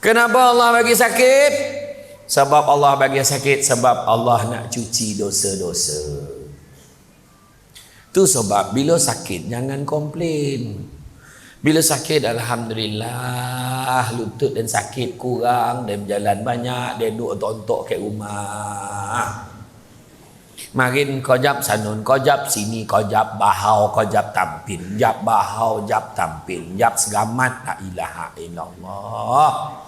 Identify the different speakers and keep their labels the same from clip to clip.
Speaker 1: Kenapa Allah bagi sakit? Sebab Allah bagi sakit, sebab Allah nak cuci dosa-dosa. Tu sebab bila sakit jangan komplain. Bila sakit, alhamdulillah, lutut dan sakit kurang, dan berjalan banyak, dia duduk ontok-ontok kat rumah. Makin kau jap sanun, kau jap sini, kau jap bahau, kau jap tampil, jap bahau, jap tampil, jap segamat, la ilaha illallah.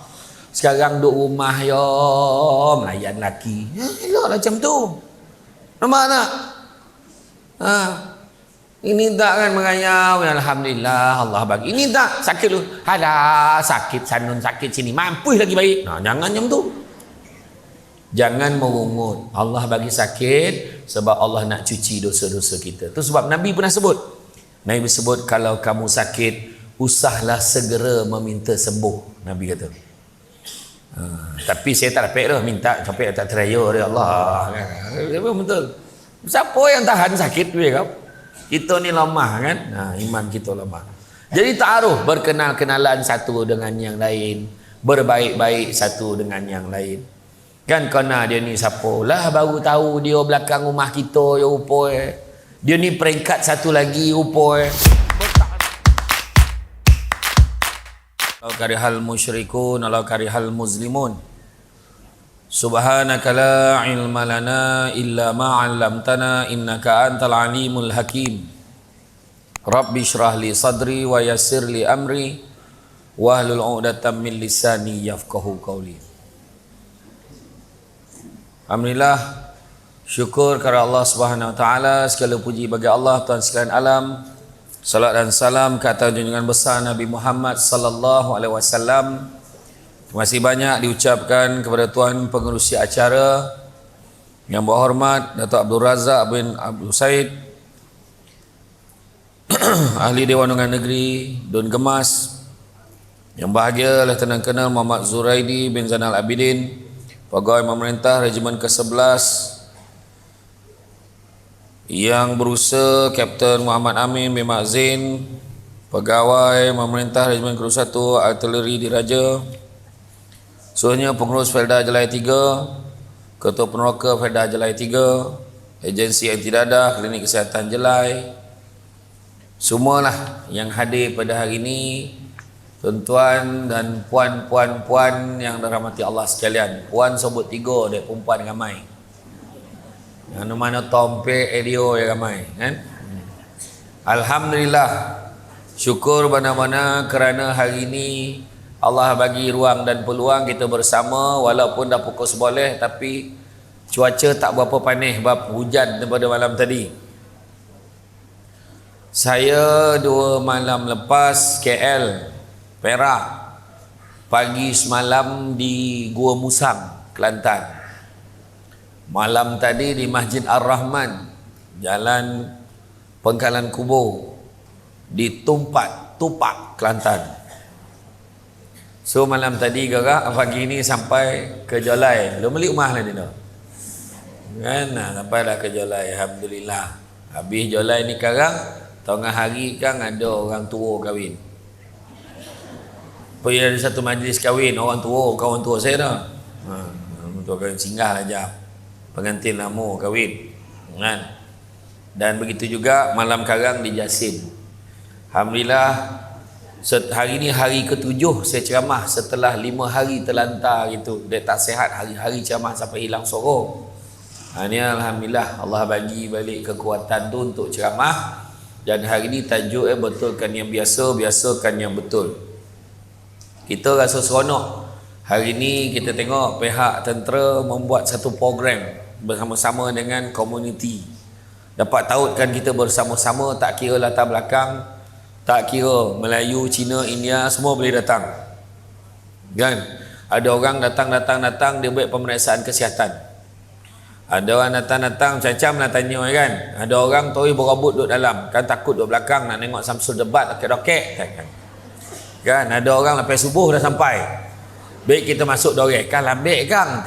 Speaker 1: Sekarang duduk rumah yo, melayan laki. Eloklah macam tu. Nampak tak? Ini tak kan mengayau, alhamdulillah Allah bagi. Ini tak sakit lu. Alah, sakit sanun, sakit sini, mampu lagi baik. Nah, jangan macam tu. Jangan merungut. Allah bagi sakit sebab Allah nak cuci dosa-dosa kita. Tu sebab Nabi pernah sebut. Nabi sebut kalau kamu sakit, usahlah segera meminta sembuh. Nabi kata. Tapi saya tak dapat dah minta sampai tak teraya oleh Allah. Betul. Siapa yang tahan sakit dia kau? Kita ni lemah kan? Iman kita lemah. Jadi ta'aruf, berkenal-kenalan satu dengan yang lain, berbaik-baik satu dengan yang lain. Kan kena dia ni siapa? Lah baru tahu dia belakang rumah kita ya upoi. Dia ni peringkat satu lagi upoi. Law karihal musyrikun, law karihal muslimun. Subhanaka la ilma lana illa ma 'allamtana innaka antal alimul hakim. Rabbi shrah li sadri wa yassir li amri wahlul 'uqdatam min lisani yafqahu qawli. Alhamdulillah, syukur kepada Allah Subhanahu wa taala, segala puji bagi Allah Tuhan sekalian alam. Salat dan salam ke atas junjungan besar Nabi Muhammad sallallahu alaihi wasallam. Terima kasih banyak diucapkan kepada Tuan Pengerusi acara yang berhormat Datuk Abdul Razak bin Abdul Said, Ahli Dewan Undangan Negeri Dun Gemas, yang bahagia Lieutenant Colonel Muhammad Zuraidi bin Zainal Abidin, Pegawai Pemerintah Regimen ke-11, Yang Berusaha Kapten Muhammad Amin bin Mak Zain, Pegawai Pemerintah Regimen ke-21 Artileri Diraja, seluruhnya pengurus Felda Jelai 3, Ketua Peneroka Felda Jelai 3, Agensi Anti Dadah, Klinik Kesihatan Jelai, semualah yang hadir pada hari ini, tuan-tuan dan puan-puan yang dirahmati Allah sekalian. Puan sebut 3, dan perempuan ramai. Yang mana tompe elio yang ramai kan? Alhamdulillah, syukur mana-mana kerana hari ini Allah bagi ruang dan peluang kita bersama, walaupun dah pukul 11 tapi cuaca tak berapa panas sebab hujan daripada malam tadi. Saya 2 malam lepas KL, Perak, pagi semalam di Gua Musang, Kelantan. Malam tadi di Masjid Ar-Rahman, Jalan Pengkalan Kubur, di Tupak, Kelantan. So malam tadi gerak, pagi ni sampai ke Jolai. Belum balik rumah lah dia kan? Sampai dah ke Jolai, alhamdulillah. Habis Jolai ni sekarang tengah hari kan ada orang tua kahwin. Pergi ada satu majlis kahwin orang tua, kawan tua saya dah. Tua kahwin singgah lah jap. Pengantin lama kahwin kan? Dan begitu juga malam sekarang di Jasim. Alhamdulillah, hari ini hari ke-7 saya ceramah setelah 5 hari terlantar gitu. Dia tak sihat, hari-hari ceramah sampai hilang sorong. Ini alhamdulillah Allah bagi balik kekuatan tu untuk ceramah. Dan hari ini tajuk betulkan yang biasa, biasakan yang betul. Kita rasa seronok. Hari ini kita tengok pihak tentera membuat satu program bersama-sama dengan komuniti. Dapat tautkan kita bersama-sama, tak kira latar belakang, tak kira Melayu, Cina, India, semua boleh datang kan? Ada orang datang dia buat pemeriksaan kesihatan. Ada orang datang macam-macam nak tanya kan. Ada orang tu berabut duduk dalam kan, takut duduk belakang nak tengok Samsul debat roket kan. Ada orang lepas subuh dah sampai, baik kita masuk dorek kan, lambek kan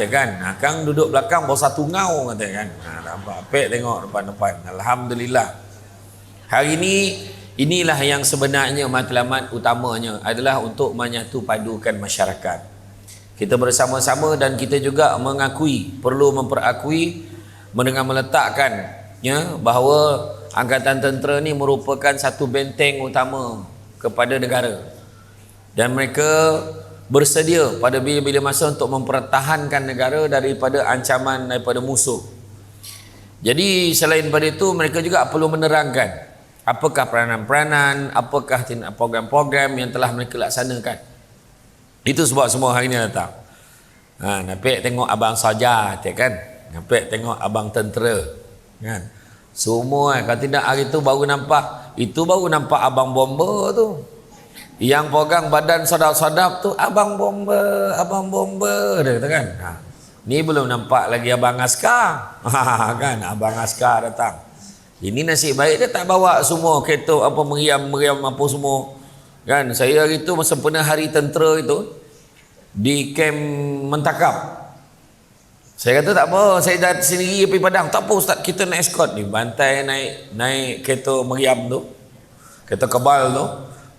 Speaker 1: kang duduk belakang bawa satu ngau kata kan. Nampak tengok depan-depan. Alhamdulillah, hari ini inilah yang sebenarnya matlamat utamanya adalah untuk menyatu padukan masyarakat. Kita bersama-sama dan kita juga mengakui, perlu memperakui dengan meletakkan ya, bahawa Angkatan Tentera ni merupakan satu benteng utama kepada negara. Dan mereka bersedia pada bila-bila masa untuk mempertahankan negara daripada ancaman daripada musuh. Jadi selain daripada itu, mereka juga perlu menerangkan apakah peranan-peranan, apakah program-program yang telah mereka laksanakan. Itu sebab semua hari ni datang. Nampak tengok abang Sajat kan, nampak tengok abang tentera kan. Semua kalau tidak hari tu baru nampak, itu baru nampak abang bomba tu. Yang pegang badan sadap-sadap tu abang bomba, dia kata kan. Ni belum nampak lagi abang askar. Kan, abang askar datang. Ini nasib baik dia tak bawa semua kereta apa meriam apa semua. Kan, saya hari tu sempena hari tentera itu di kem Mentakap. Saya kata tak apa, saya dah sendiri pergi Padang. Tak apa ustaz, kita naik escort ni, bantai naik kereta meriam tu, kereta kebal tu,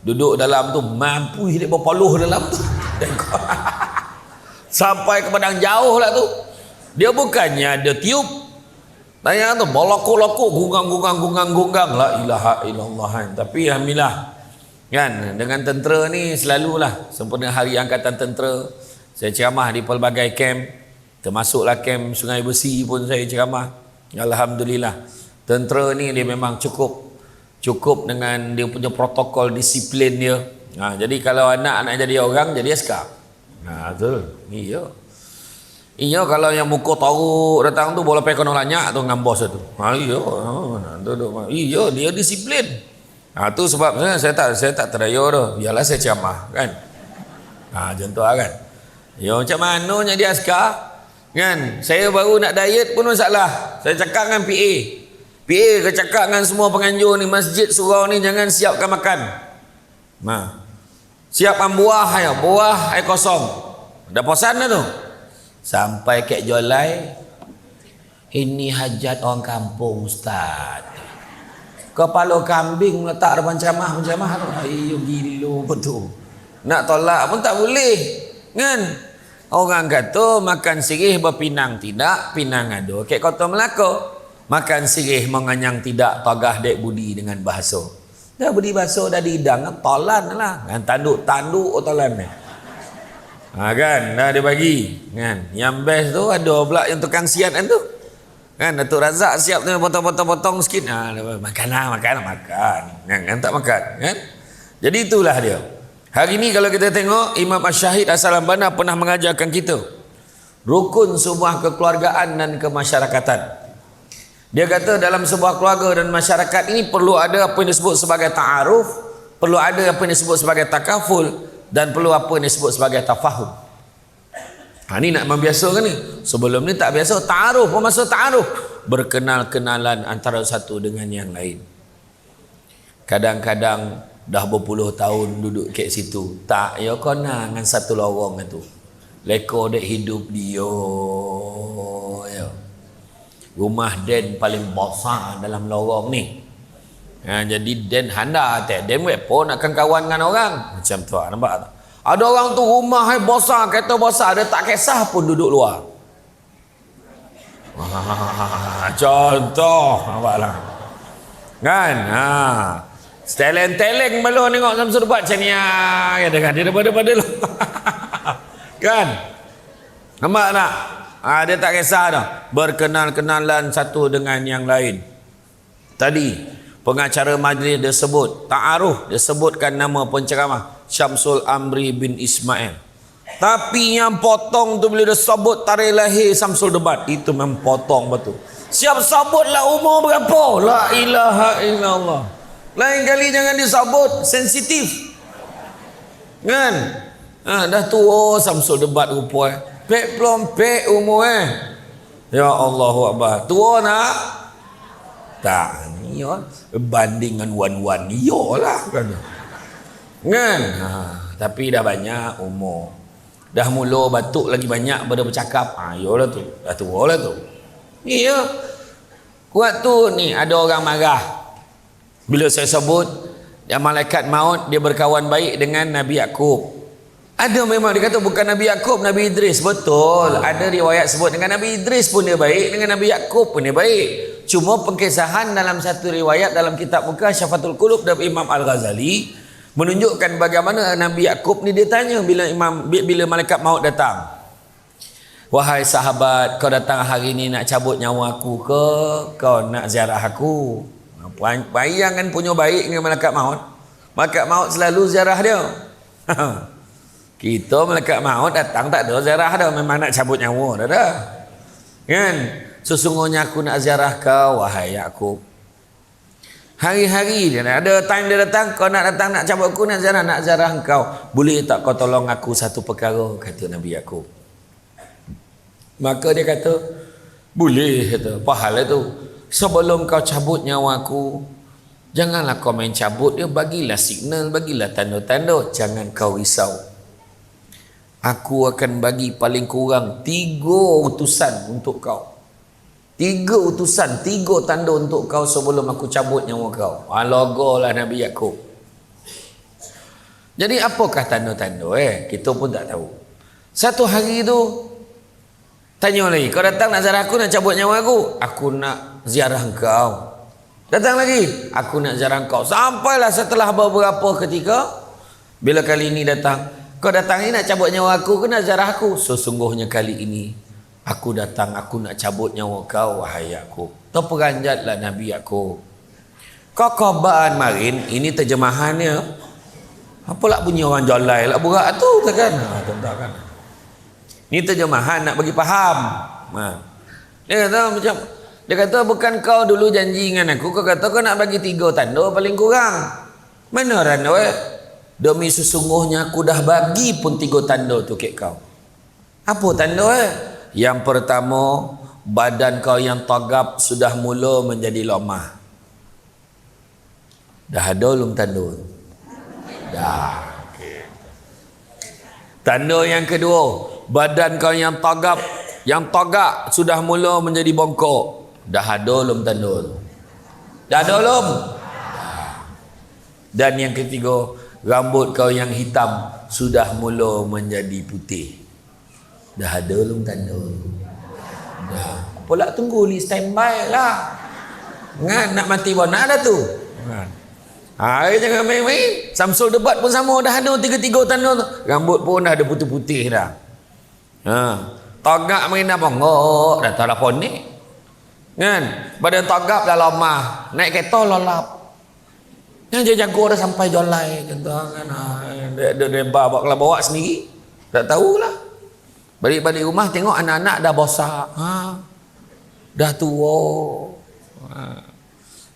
Speaker 1: duduk dalam tu, mampu dia berpeluh dalam tu. Sampai ke Padang jauh lah tu. Dia bukannya ada tiup, tanya tu bolok-bolok gungang la ilaha illallah. Tapi alhamdulillah kan, dengan tentera ni selalulah sempena hari Angkatan Tentera saya ceramah di pelbagai kem, termasuklah kem Sungai Besi pun saya ceramah. Alhamdulillah, tentera ni dia memang cukup dengan dia punya protokol disiplin dia. Jadi kalau anak jadi orang, jadi askar. Betul. Iya kalau yang muka tahu datang tu bola pekon lanyak tu dengan bos tu. Iya dia disiplin. Tu sebabnya saya tak teraya tu. Biarlah saya ceramah kan. Contoh kan. Ya macam mana jadi askar kan. Saya baru nak diet pun masalah. Saya cakap dengan PA ke cakap dengan semua penganjur ni, masjid surau ni jangan siapkan makan. Siapkan buah air kosong. Dah posan dah tu. Sampai Kek Jolai, ini hajat orang kampung ustaz. Kepala kambing letak depan ceramah tu. Ayo gila betul. Nak tolak pun tak boleh. Kan? Orang kata makan sirih berpinang tidak, pinang ada. Kek kota Melaka, makan sirih menganyang tidak, tagah dek budi dengan bahasa. Dah budi bahasa dah dihidang, tolan lah. Kan tanduk tolan ni. Kan, dah dia bagi. Kan? Yang best tu ada pula yang tukang siat kan tu. Kan Datuk Razak siap tu potong-potong sikit. Makan. Kan tak makan kan. Jadi itulah dia. Hari ni kalau kita tengok Imam Ash-Shahid As-Salambana pernah mengajarkan kita rukun sebuah kekeluargaan dan kemasyarakatan. Dia kata dalam sebuah keluarga dan masyarakat ini perlu ada apa yang disebut sebagai ta'aruf, perlu ada apa yang disebut sebagai takaful, dan perlu apa yang disebut sebagai tafahum. Ni nak membiasakan ni. Sebelum ni tak biasa. Ta'aruf, apa maksud ta'aruf? Berkenal-kenalan antara satu dengan yang lain. Kadang-kadang dah berpuluh tahun duduk kat situ, tak ya kena dengan satu lorong itu. Leko dek hidup dia. Ya. Rumah den paling besar dalam lorong ni. Jadi den handa tak den pun akan kawan dengan orang. Macam tu nampak tak? Ada orang tu rumah besar, kereta besar, dia tak kisah pun duduk luar. Contoh nampaklah. Kan? Steleng-teleng malu tengok Samsul buat macam ni. Ya dengan dia daripada lu. Kan? Nampak tak? Dia tak kisah dah. Berkenal-kenalan satu dengan yang lain. Tadi pengacara majlis dia sebut ta'aruf, dia sebutkan nama penceramah Syamsul Amri bin Ismail. Tapi yang potong tu bila dia sebut tarikh lahir Syamsul Debat, itu memang potong betul. Siap sebutlah umur berapa. La ilaha illallah. Lain kali jangan disebut, sensitif. Kan? Dah tua Syamsul Debat rupa. Pek pelompek umur Ya Allahu Akbar. Tua nak? Tak. Ya. Bandingan wan-wan. Iyalah kan. Kan? Tapi dah banyak umur. Dah mula batuk lagi banyak pada bercakap. Iyalah tu. Dah tua lah tu. Iya. Kuat tu ni ada orang marah. Bila saya sebut yang malaikat maut dia berkawan baik dengan Nabi Yakub. Ada memang dia kata bukan Nabi Yakub, Nabi Idris. Betul. Ada riwayat sebut dengan Nabi Idris pun dia baik, dengan Nabi Yakub pun dia baik. Cuma pengkisahan dalam satu riwayat dalam kitab muka Syafatul Qulub dari Imam Al-Ghazali menunjukkan bagaimana Nabi Yakub ni dia tanya bila malaikat maut datang. Wahai sahabat, kau datang hari ni nak cabut nyawa aku ke kau nak ziarah aku? Bayangkan punya baik dengan malaikat maut. Malaikat maut selalu ziarah dia. Kita malaikat maut datang tak ada ziarah dah, memang nak cabut nyawa dah. Kan? Sesungguhnya aku nak ziarah kau wahai Yakub. Hari-hari dia ada time dia datang, kau nak datang nak cabut aku nak ziarah engkau. Boleh tak kau tolong aku satu perkara, kata Nabi Yakub. Maka dia kata, boleh, kata. Apa hal itu? Sebelum kau cabut nyawa aku, janganlah kau main cabut dia, bagilah signal, bagilah tanda-tanda, jangan kau risau. Aku akan bagi paling kurang 3 utusan untuk kau. 3 utusan, 3 tanda untuk kau sebelum aku cabut nyawa kau. Logolah Nabi Yakub. Jadi apakah tanda-tanda? Kita pun tak tahu. Satu hari tu tanya lagi, kau datang nak ziarah aku, nak cabut nyawa aku? Aku nak ziarah engkau. Datang lagi, aku nak ziarah engkau. Sampailah setelah beberapa ketika, bila kali ini datang, kau datang ni nak cabut nyawa aku ke nak ziarah aku? Sesungguhnya kali ini aku datang, aku nak cabut nyawa kau wahai Yakub. Terperanjatlah Nabi Yakub. Kau khabaran marin, ini terjemahannya. Apalah bunyi orang jolai lah burak tu kan? Tuan-tuan kan. Ini terjemahan nak bagi faham. Dia kata macam, dia kata bukan kau dulu janji dengan aku, kau kata kau nak bagi 3 tanda paling kurang. Mana rana Demi sesungguhnya aku dah bagi pun 3 tanda tu kat kau. Apa tanda Yang pertama, badan kau yang tagap sudah mula menjadi lemah. Dah ada belum tanda? Dah. Okay. Tanda yang kedua, badan kau yang tagak sudah mula menjadi bongkok. Dah ada belum tanda? Dah ada belum? Dan yang ketiga, rambut kau yang hitam sudah mula menjadi putih. Dah ada belum tanda? Dah. Pula tunggu ni standby lah. Nak mati pun nak dah tu. Jangan main-main. Samsul debat pun sama, dah ada 3 tanda tu. Rambut pun dah ada putih-putih dah. Tagak main dah bongok, dah tak ada ponik. Kan? Badan tagap dah lemah, naik kereta lolap. Yang dia jago dah sampai jolai kan. Dia bawa sendiri. Tak tahulah. Balik-balik rumah tengok anak-anak dah bosak. Dah tua.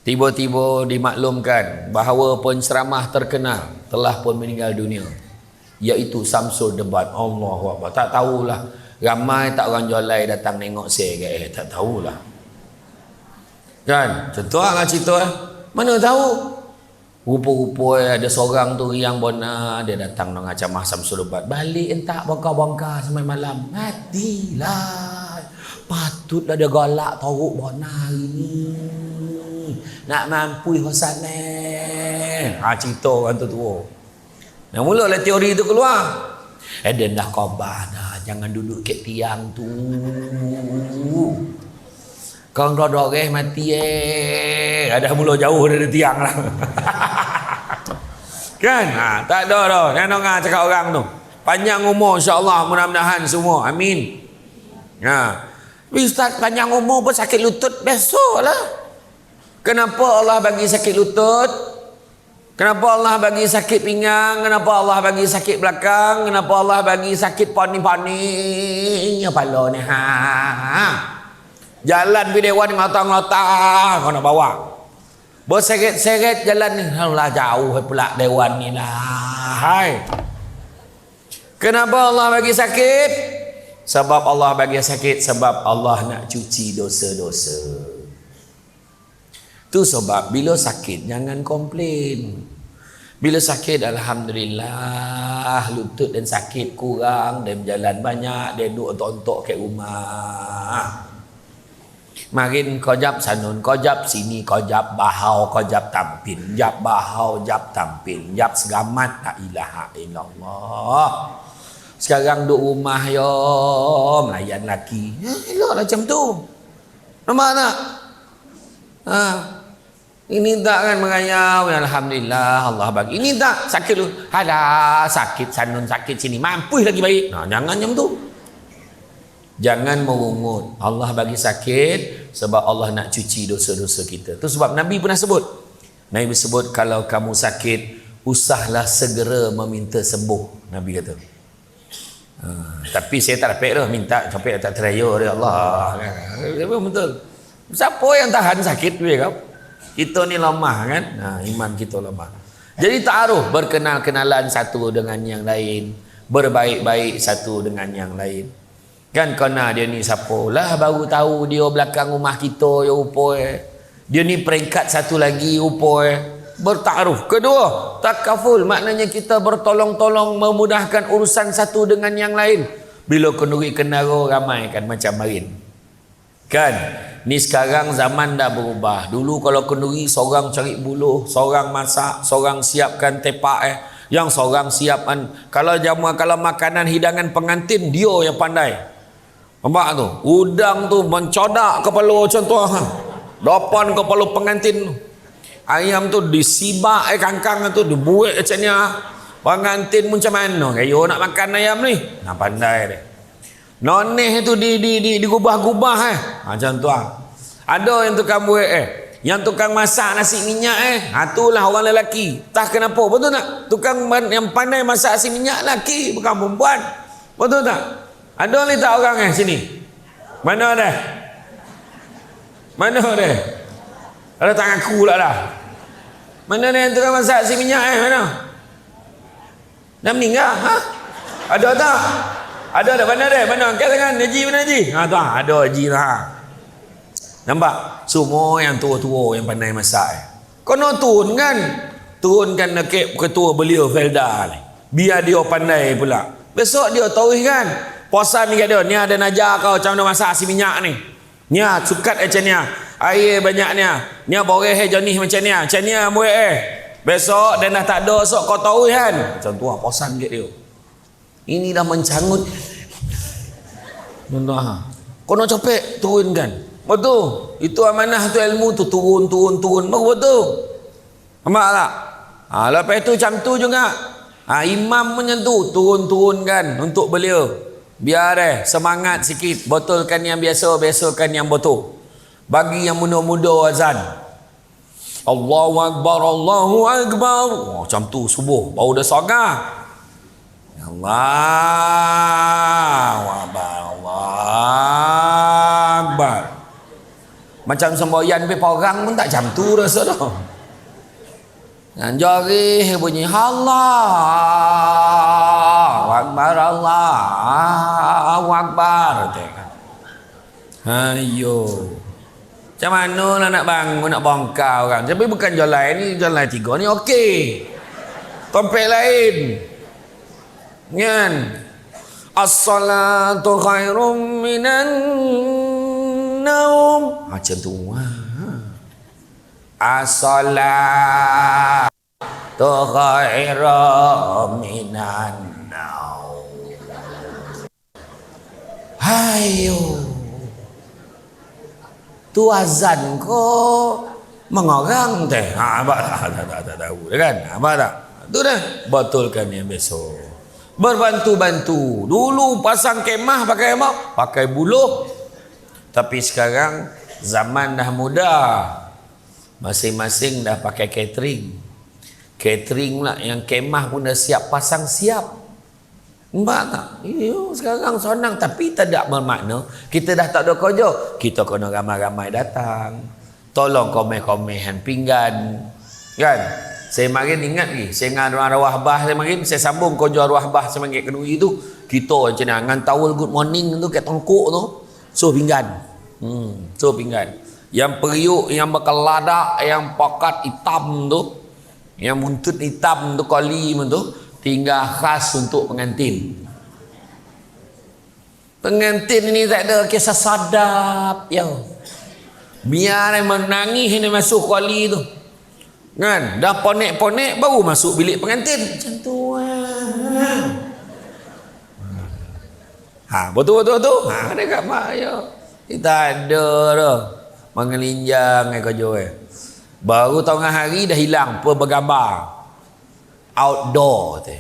Speaker 1: Tiba-tiba dimaklumkan bahawa penceramah terkenal telah pun meninggal dunia, iaitu Samsul Debat. Allahu Akbar. Tak tahulah. Ramai tak orang jolai datang tengok saya. Tak tahulah. Kan? Contoh lah cerita. Mana tahu? Rupa-rupa ada seorang tu yang bona, dia datang dengan ceramah Samsul Debat. Balik entak bongkar-bongkar sampai malam. Matilah. Patutlah dia galak teruk bona hari ni. Nak mampu hosanah. Cerita orang tu tua. Nah, mulalah teori tu keluar. Dia dah khabar dah, jangan duduk kat tiang tu. Kau dodok mati Dah mula jauh dari tiang lah. Kan? Tak ada dah. Jangan cakap orang tu. Panjang umur insya-Allah, mudah-mudahan semua. Amin. Ustaz panjang umur pun sakit lutut besoklah. Kenapa Allah bagi sakit lutut? Kenapa Allah bagi sakit pinggang? Kenapa Allah bagi sakit belakang? Kenapa Allah bagi sakit poni-poni? Kepala ni Jalan pergi dewan ngotak-ngotak kau nak bawa. Berseret-seret jalan ni. Alah jauh pula dewan ni lah. Kenapa Allah bagi sakit? Sebab Allah bagi sakit sebab Allah nak cuci dosa-dosa. Itu sebab bila sakit jangan komplain. Bila sakit alhamdulillah, lutut dan sakit kurang, dan berjalan banyak, dan duduk ontok-ontok kat rumah. Makin kau jap sanun, kau jap sini, kau jap bahau, kau jap tampil, jap bahau, jap tampil, jap segamat, la ilaha illallah. Sekarang duduk rumah yo melayan laki. Elok macam tu. Nampak tak? Ini tak kan mengayau, alhamdulillah Allah bagi. Ini tak sakit lu. Ada sakit sanun sakit sini. Mampu lagi baik. Nah, jangan macam tu. Jangan merungut. Allah bagi sakit sebab Allah nak cuci dosa-dosa kita. Tu sebab Nabi pernah sebut. Nabi sebut kalau kamu sakit, usahlah segera meminta sembuh. Nabi kata. Tapi saya tak dapat dah minta sampai tak teraya oleh Allah. Betul. Siapa yang tahan sakit dia kau? Kita ni lemah kan? Iman kita lemah. Jadi ta'aruf, berkenal-kenalan satu dengan yang lain, berbaik-baik satu dengan yang lain. Kan kena dia ni siapa lah baru tahu dia belakang rumah kita ya upoi. Dia ni peringkat satu lagi upoi. Bertaaruf. Kedua, takaful, maknanya kita bertolong-tolong memudahkan urusan satu dengan yang lain. Bila kenduri kenara ramai kan macam marin. Kan? Ni sekarang zaman dah berubah. Dulu kalau kenduri seorang cari buluh, seorang masak, seorang siapkan tepak yang seorang siapkan. Kalau makanan hidangan pengantin dia yang pandai. Nampak tu? Udang tu mencodak kepala macam tu. Depan kepala pengantin tu. Ayam tu disibak kangkang tu dibuat macam ni. Pengantin macam mana kayo nak makan ayam ni? Nak pandai dia. Noneh tu digubah-gubah macam tu Ada yang tukang buat yang tukang masak nasi minyak itulah orang lelaki. Tah kenapa? Betul tak? Tukang yang pandai masak nasi minyak lelaki bukan perempuan. Betul tak? Ada ni tak orang sini? Mana ada? Mana ada? Ada tak aku lah dah. Mana ni yang tukang masak nasi minyak mana? Dah meninggal? Ada tak? Ada tak? Mana ada? Mana? Angkat tangan. Haji mana Haji? Tu ada Haji lah. Nampak? Semua yang tua-tua yang pandai masak. Kena turun kan? Turunkan ke ketua belia Felda ni. Biar dia pandai pula. Besok dia tahu kan? Puasa ni kat dia. Ni ada najar kau macam mana masak nasi minyak ni. Ni sukat macam ni. Air banyak ni. Ni boreh jenis macam ni. Macam ni buat besok dan dah tak ada sok kau tahu kan. Macam tu puasan kat dia. Ini dah mencangut. Kena capek turunkan. Betul. Itu amanah tu ilmu tu turun. Baru betul. Nampak tak? Lepas tu macam tu juga. Imam macam tu turun-turunkan untuk belia. Biar semangat sikit. Betulkan yang biasa, biasakan yang betul. Bagi yang muda-muda azan. Allahu Akbar, Allahu Akbar. Macam tu subuh. Baru dah sogar. Allahu Akbar, Allahu Akbar. Macam semboyan pergi orang pun tak macam tu rasa dah. Dan jari bunyi Allahu Akbar, Allahu Akbar. Ayo. Macam mana lah nak bangun, nak bongkar orang. Tapi bukan jalan ni, jalan tiga ni okey. Tempat lain. Kan? As-salatu khairum minan naum. Macam tu. As-salatu khairum minan naum. Hayo. Tu azan ko mengorang teh. Tak tahu kan? Apa tak? Tu dah. Betulkan yang besok. Berbantu-bantu. Dulu pasang kemah pakai apa? Pakai buluh. Tapi sekarang zaman dah mudah. Masing-masing dah pakai catering. Catering lah yang kemah pun dah siap pasang siap. Nampak tak? Sekarang senang tapi tidak bermakna kita dah tak ada kerja. Kita kena ramai-ramai datang. Tolong komen-komehan pinggan. Kan? Saya makin ingat lagi. Saya dengan arwah bah saya makin saya sambung kerja arwah bah saya makin kenduri tu. Kita macam ni dengan towel good morning tu kat tongkok tu. So pinggan. So pinggan. Yang periuk, yang berkeladak, yang pakat hitam tu, yang buntut hitam tu kali tu. Tinggal khas untuk pengantin. Pengantin ini tak ada kisah sadap ya. Biar dia menangis ini masuk kuali tu. Kan? Dah ponek-ponek baru masuk bilik pengantin. Macam tu Betul tu. Dia kat mak ya. Kita ada dah. Mengelinjang kau jual. Baru tengah hari dah hilang bergambar. Outdoor tu.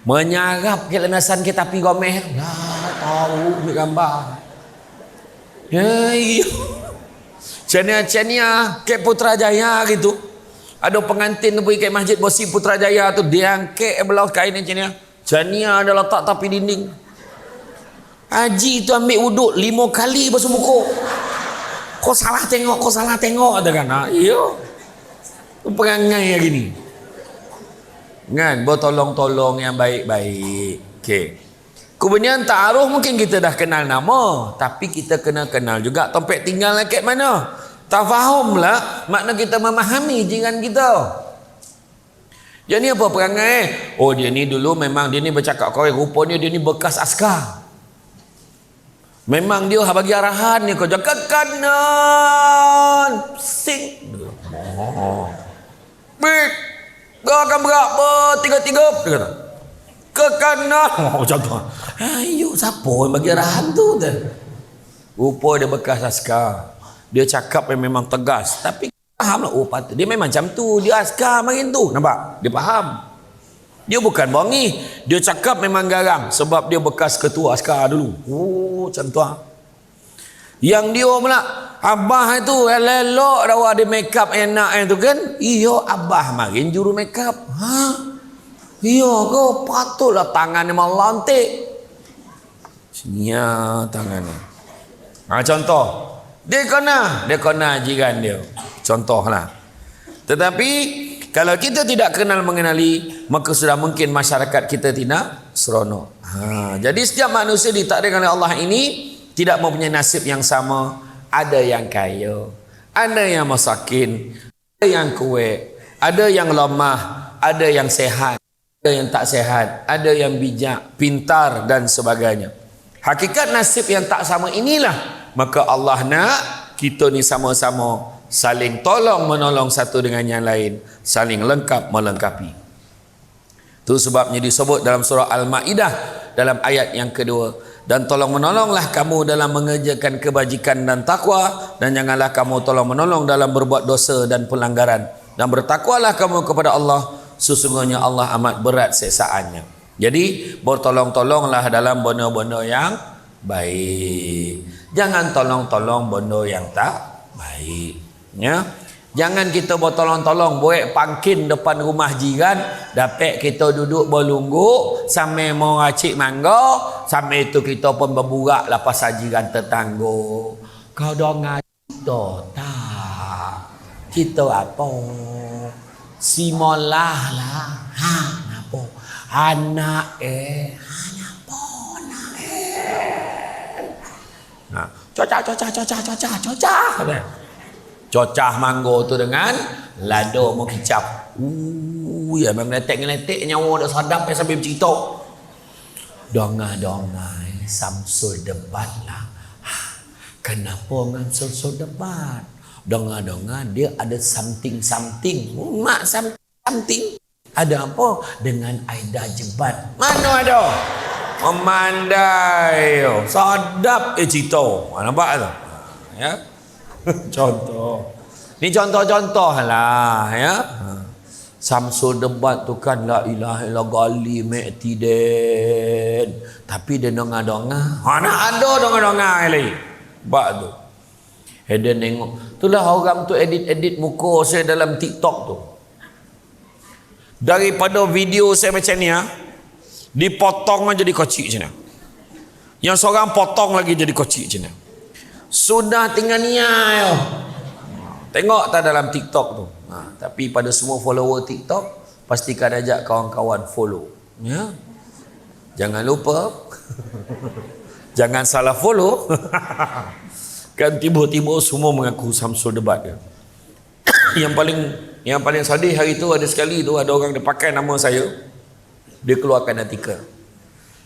Speaker 1: Menyarap ke lenasan kita pi gomeh. Lah tahu bergambar. Ya. Cania ke Putrajaya gitu. Ada pengantin tu pergi ke Masjid Bosi Putrajaya tu, dia angkat belah kain ni Cania ada letak tapi dinding. Haji tu ambil wuduk 5 kali basuh muka. Kau salah tengok kata kan. Iya. Tu perangai lagi ni. Kan, bertolong-tolong yang baik-baik. Okey. Kemudian ta'aruf mungkin kita dah kenal nama, tapi kita kena kenal juga tempat tinggal kat mana. Tak faham lah makna kita memahami jiran kita. Dia ni apa perangai? Oh dia ni dulu memang dia ni bercakap kau rupanya dia ni bekas askar. Memang dia bagi arahan ni kau jaga kanan. Sing. Bik. Kau akan berapa? 3-3. Dia kata. Ke kanan. Macam tu. Ayo siapa yang bagi arahan tu? Rupa dia bekas askar. Dia cakap yang memang tegas, tapi faham lah, oh patut dia memang macam tu, dia askar makin tu, nampak? Dia faham. Dia bukan bongi, dia cakap memang garang sebab dia bekas ketua askar dulu. Oh macam tu. Yang dia pula abah itu elok dah ada make up enak itu kan. Iyo abah makin juru make up. Iyo kau patutlah tangannya mau lantik. Sini tangannya. Contoh dia kena jiran dia. Contohlah. Tetapi kalau kita tidak kenal mengenali, maka sudah mungkin masyarakat kita tidak seronok. Jadi setiap manusia ditakdirkan oleh Allah ini tidak mempunyai nasib yang sama. Ada yang kaya, ada yang masakin, ada yang kuat, ada yang lemah, ada yang sehat, ada yang tak sehat, ada yang bijak, pintar dan sebagainya. Hakikat nasib yang tak sama inilah maka Allah nak kita ni sama-sama saling tolong menolong satu dengan yang lain, saling lengkap melengkapi. Itu sebabnya disebut dalam surah Al-Maidah dalam ayat yang kedua, dan tolong menolonglah kamu dalam mengerjakan kebajikan dan takwa, dan janganlah kamu tolong menolong dalam berbuat dosa dan pelanggaran, dan bertakwalah kamu kepada Allah, sesungguhnya Allah amat berat siksaannya. Jadi bertolong-tolonglah dalam benda-benda yang baik. Jangan tolong-tolong benda yang tak baik. Ya. Jangan kita bertolong-tolong buat pangkin depan rumah jiran, dapat kita duduk berlunggu sambil mau racik mangga, sambil itu kita pun berburak lah pasal jiran tetangga. Kau dengar kita tak? Kita apa? Si molah lah. Apa? Anak cocah manggo tu dengan lado mau kicap. Ya memang letek nyawa dah sadap sampai bercerita. Donga-donga Samsul debat lah. Kenapa dengan Samsul debat? Donga-donga dia ada something. Mak something. Ada apa dengan Aida Jebat? Mana ada? Memandai. Sadap cerita. Nampak tak? Ya. Contoh. Ni contoh-contoh lah ya. Samsul debat tu kan la ilaha illallah gali me'tiden. Tapi dia donga-donga. Nak ada donga-donga lagi. Bak tu. Dia nengok. Itulah orang tu edit muka saya dalam TikTok tu. Daripada video saya macam ni dipotong aja jadi kocik macam ni. Yang seorang potong lagi jadi kocik macam ni. Sudah tinggal niat. Tengok tak dalam TikTok tu. Tapi pada semua follower TikTok, pastikan ajak kawan-kawan follow. Ya. Jangan lupa. Jangan salah follow. Kan tiba-tiba semua mengaku Samsul debat dia. Yang paling sedih hari tu ada sekali tu ada orang dia pakai nama saya. Dia keluarkan artikel.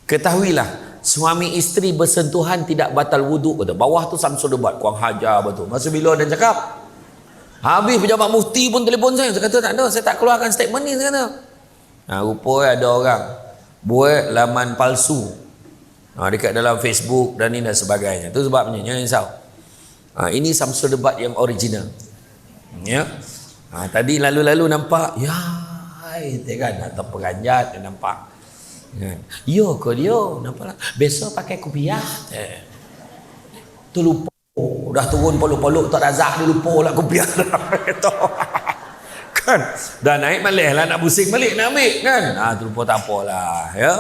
Speaker 1: Ketahuilah, suami isteri bersentuhan tidak batal wuduk kata. Bawah tu Samsul debat, kurang hajar betul. Masa bila dia cakap, habis pejabat mufti pun telefon saya. Saya kata tak ada, saya tak keluarkan statement ni, saya kata. Rupanya ada orang buat laman palsu. dekat dalam Facebook dan ini dan sebagainya. Itu sebabnya, jangan risau. Ini Samsul Debat yang original. Ya. Tadi lalu-lalu nampak, ya, kan atau penganjat dia nampak. Yo ke dia nampak lah. Besok pakai kopiah. Tu lupa. Dah turun poluk-poluk tak razak dia lupa lah kopiah dah. Kan. Dah naik balik lah nak pusing balik nak ambil kan. Tu lupa tak apalah ya.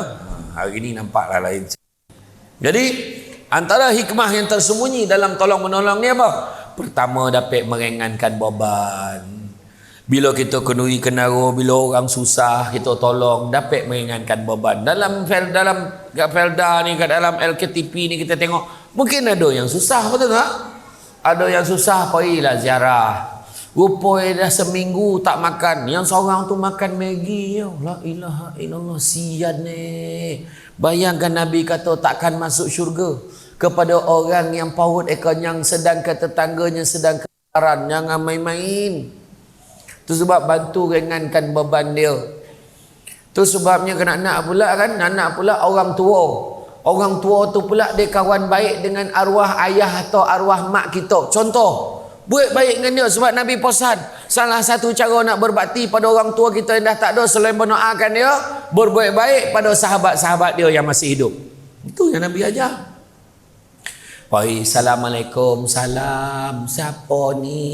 Speaker 1: Hari ni nampaklah lain. Jadi antara hikmah yang tersembunyi dalam tolong menolong ni apa? Pertama, dapat meringankan beban. Bila kita kenuri kenara, bila orang susah kita tolong, dapat meringankan beban. Dalam Felda ni, kat dalam LKTP ni kita tengok, mungkin ada yang susah, betul tak? Ada yang susah, pergilah ziarah. Rupanya dah seminggu tak makan. Yang seorang tu makan Maggi. Ya, la ilaha illallah, sian ni. Bayangkan Nabi kata takkan masuk syurga kepada orang yang paut kenyang sedangkan tetangganya sedang kelaparan. Jangan main-main. Itu sebab bantu ringankan beban dia. Itu sebabnya anak-anak pula kan, anak pula orang tua. Orang tua tu pula dia kawan baik dengan arwah ayah atau arwah mak kita. Contoh, buat baik dengan dia. Sebab Nabi pesan, salah satu cara nak berbakti pada orang tua kita yang dah tak ada selain mendoakan dia, berbuat baik pada sahabat-sahabat dia yang masih hidup. Itu yang Nabi ajar. Oi, Assalamualaikum, salam, siapa ni?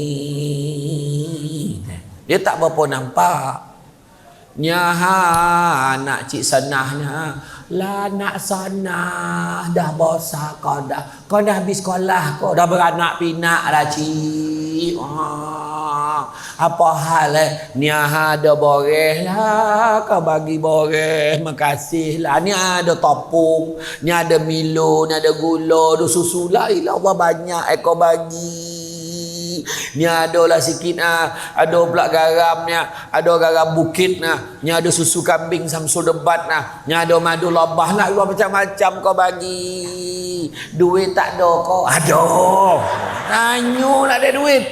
Speaker 1: Dia tak berapa nampak. Nyaha nak cik sanahnya. Lah nak sanah dah bosak kau dah habis sekolah kau dah beranak pinak dah cik. Apa hal ni ada boreh lah kau bagi boreh, makasih lah. Ni ada topung, ni ada Milo, ni ada gula, ada susu lah. Ilah Allah banyak kau bagi. Ni ada lah sikit ada pula garamnya, ada garam bukit ni ada susu kambing Samsul Debat ni ada madu labah lah, macam-macam kau bagi. Duit tak ada kau? Ada. Tanya nak ada duit.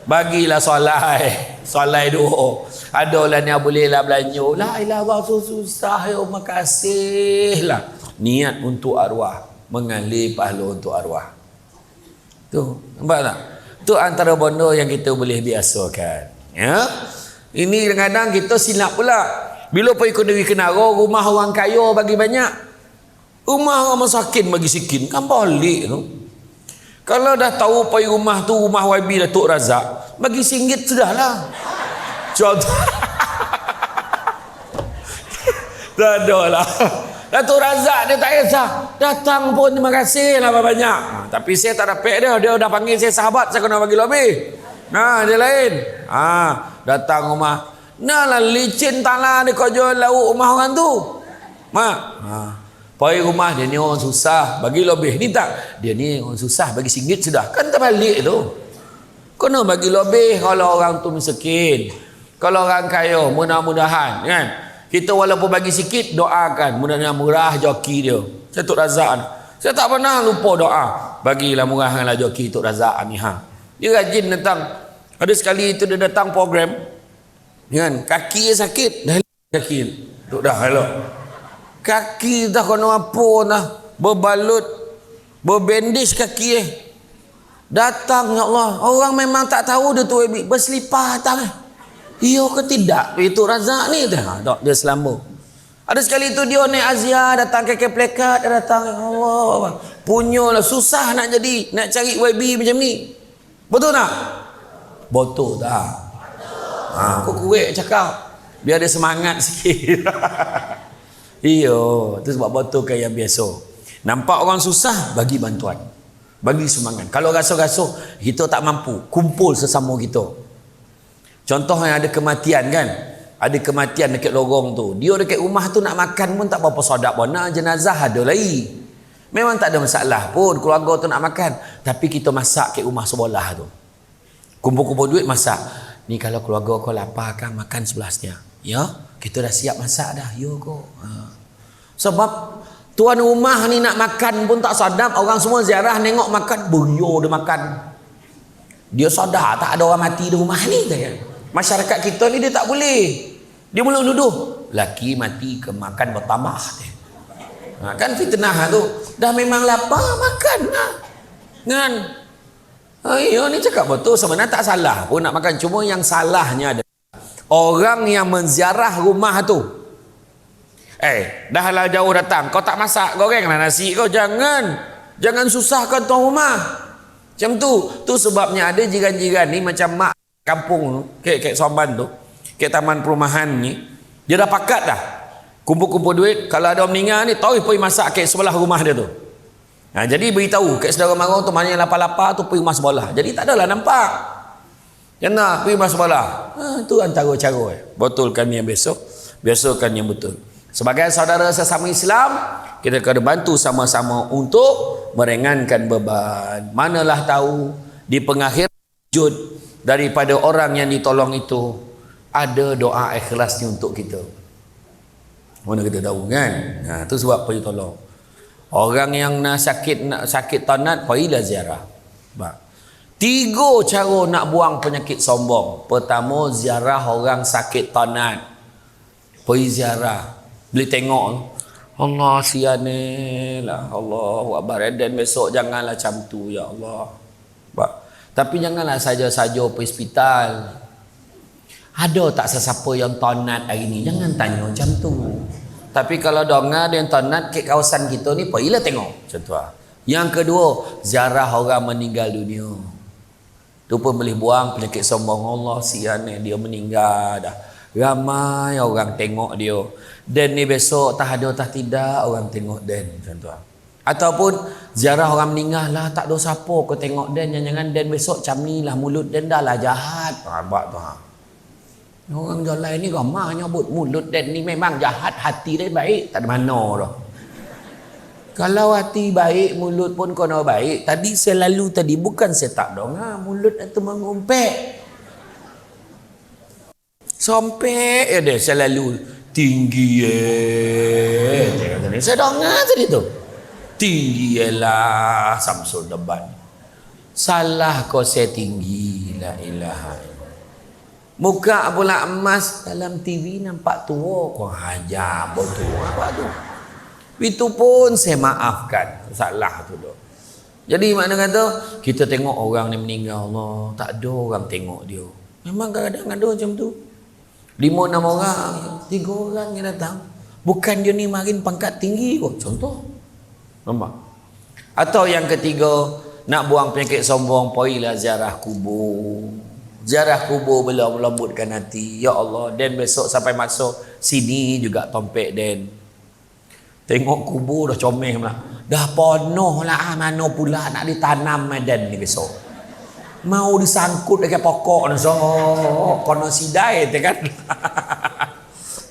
Speaker 1: Bagilah solai doa. Ada lah ni boleh lah belanja. La ilah Allah susah ya, makasih lah. Niat untuk arwah, mengalir pahala untuk arwah. Tu, nampak tak? Tu antara benda yang kita boleh biasakan. Ya. Ini kadang-kadang kita silap pula. Bila pergi kenduri kenara, rumah orang kaya bagi banyak. Rumah orang masakin bagi sikit. Kan balik tu. Kalau dah tahu pergi rumah tu, rumah YB Datuk Razak, bagi RM1 sudahlah. Contoh. Tak ada lah. Datuk Razak dia tak kisah. Datang pun terima kasih lah banyak. Tapi saya tak dapat dia. Dia dah panggil saya sahabat. Saya kena bagi lebih. Dia lain. Datang rumah. Lah licin tanah dia kau jual lauk rumah orang tu. Pergi rumah dia ni orang susah. Bagi lebih. Ni tak. Dia ni orang susah. Bagi RM1 sudah. Kan terbalik tu. Kena bagi lebih kalau orang tu miskin. Kalau orang kaya mudah-mudahan kan. Kita walaupun bagi sikit, doakan mudah-mudahan murah joki dia. Saya Tok Razak. Saya tak pernah lupa doa. Bagilah murahkanlah joki Tok Razak ni. Dia rajin datang. Ada sekali itu dia datang program. Kan, kaki dia sakit. Dah kaki. Duk dah elok. Kaki dah kena apa dah. Berbalut. Berbandage kaki Datang ya Allah. Orang memang tak tahu dia tu berselipar datang iya ke tidak? Itu Razak ni dah. Dia selamba. Ada sekali tu dia naik Azia, datang ke plekat, dia datang ya Allah. Punyalah susah nak jadi, nak cari YB macam ni. Betul tak? Betul tak? Kau kuat cakap. Biar ada semangat sikit. Iya, tu sebab betul kan yang biasa. Nampak orang susah, bagi bantuan. Bagi semangat. Kalau rasa-rasa kita tak mampu, kumpul sesama kita. Contoh yang ada kematian kan. Ada kematian dekat lorong tu. Dia dekat rumah tu nak makan pun tak berapa sodak bona. Jenazah ada lagi. Memang tak ada masalah pun keluarga tu nak makan. Tapi kita masak kat rumah sebelah tu. Kumpul-kumpul duit masak. Ni kalau keluarga kau lapar kan makan sebelasnya. Ya. Kita dah siap masak dah. Ya kau. Sebab tuan rumah ni nak makan pun tak sadap. Orang semua ziarah nengok makan. Berio dia makan. Dia sadar tak ada orang mati di rumah ni kan. Masyarakat kita ni dia tak boleh. Dia mula nuduh laki mati kemakan bertambah. Kan fitnah tu. Dah memang lapar, makan lah. Kan? Ayo ni cakap betul, sebenarnya tak salah pun nak makan. Cuma yang salahnya ada orang yang menziarah rumah tu. Dah lah jauh datang, kau tak masak goreng lah nasi kau. Jangan susahkan tuan rumah. Macam tu sebabnya ada jiran-jiran ni macam mak kampung kek Somban tu, kek taman perumahan ni, dia dah pakat dah kumpul-kumpul duit. Kalau ada orang meninggal ni, tahu pergi masak kek sebelah rumah dia tu. Jadi beritahu kek saudara mara tu, mana yang lapar-lapar tu pergi rumah sebelah. Jadi tak adalah nampak. Jangan pergi rumah sebelah. Tu antara cara. Betulkan yang biasakan yang betul. Sebagai saudara sesama Islam, kita kena bantu sama-sama untuk meringankan beban. Manalah tahu di pengakhir wujud daripada orang yang ditolong itu ada doa ikhlasnya untuk kita. Mana kita tahu kan? Itu sebab pergi tolong. Orang yang nak sakit tonat, pergilah ziarah. 3 cara nak buang penyakit sombong. Pertama, ziarah orang sakit tonat. Pergi ziarah. Boleh tengok, Allah siane lah, Allahu Akbar. Dan besok janganlah macam tu, ya Allah. Tapi janganlah saja-saja pergi hospital. Ada tak sesiapa yang tonat hari ni? Jangan tanya macam tu. Tapi kalau dengar dia yang tonat ke kawasan kita ni, pergilah tengok. Macam tu lah. Yang kedua, ziarah orang meninggal dunia. Tu pun boleh buang penyakit sombong. Allah siane, dia meninggal dah. Ramai orang tengok dia. Dan ni besok tak ada tak tidak orang tengok Dan. Macam tu lah. Ataupun ziarah orang meninggal lah, tak ada siapa kau tengok Dan. Jangan Dan besok macam ni lah, mulut Dan dah lah jahat. Nampak tu ha. Orang jalan ni ramai nyebut mulut Dan ni memang jahat, hati dia baik. Tak ada mana dah. Kalau hati baik, mulut pun kena baik. Tadi saya lalu tadi, bukan saya tak dengar mulut itu mengumpet. Sampai ya deh saya lalu tinggi saya dengar tadi tu. Tinggi lah Samsul debat. Salah kau saya tinggi, la ilaha illallah. Muka pula emas, dalam TV nampak tua, kau hajar betul apa tu. Itu pun saya maafkan, salah tu doh. Jadi makna kata kita tengok orang ni meninggal, Allah, tak ada orang tengok dia. Memang kadang-kadang ada macam tu. 5-6 orang, 3 orang yang datang. Bukan dia ni makin pangkat tinggi kot. Contoh. Nampak? Atau yang ketiga, nak buang penyakit sombong, pergilah ziarah kubur. Ziarah kubur bila melembutkan hati. Ya Allah, Dan besok sampai masuk sini juga tompek Dan. Tengok kubur dah comel pula. Dah penuh lah, mana pula nak ditanam Dan ni besok. Mau disangkut dekat pokok ni so kono sidai tu kan.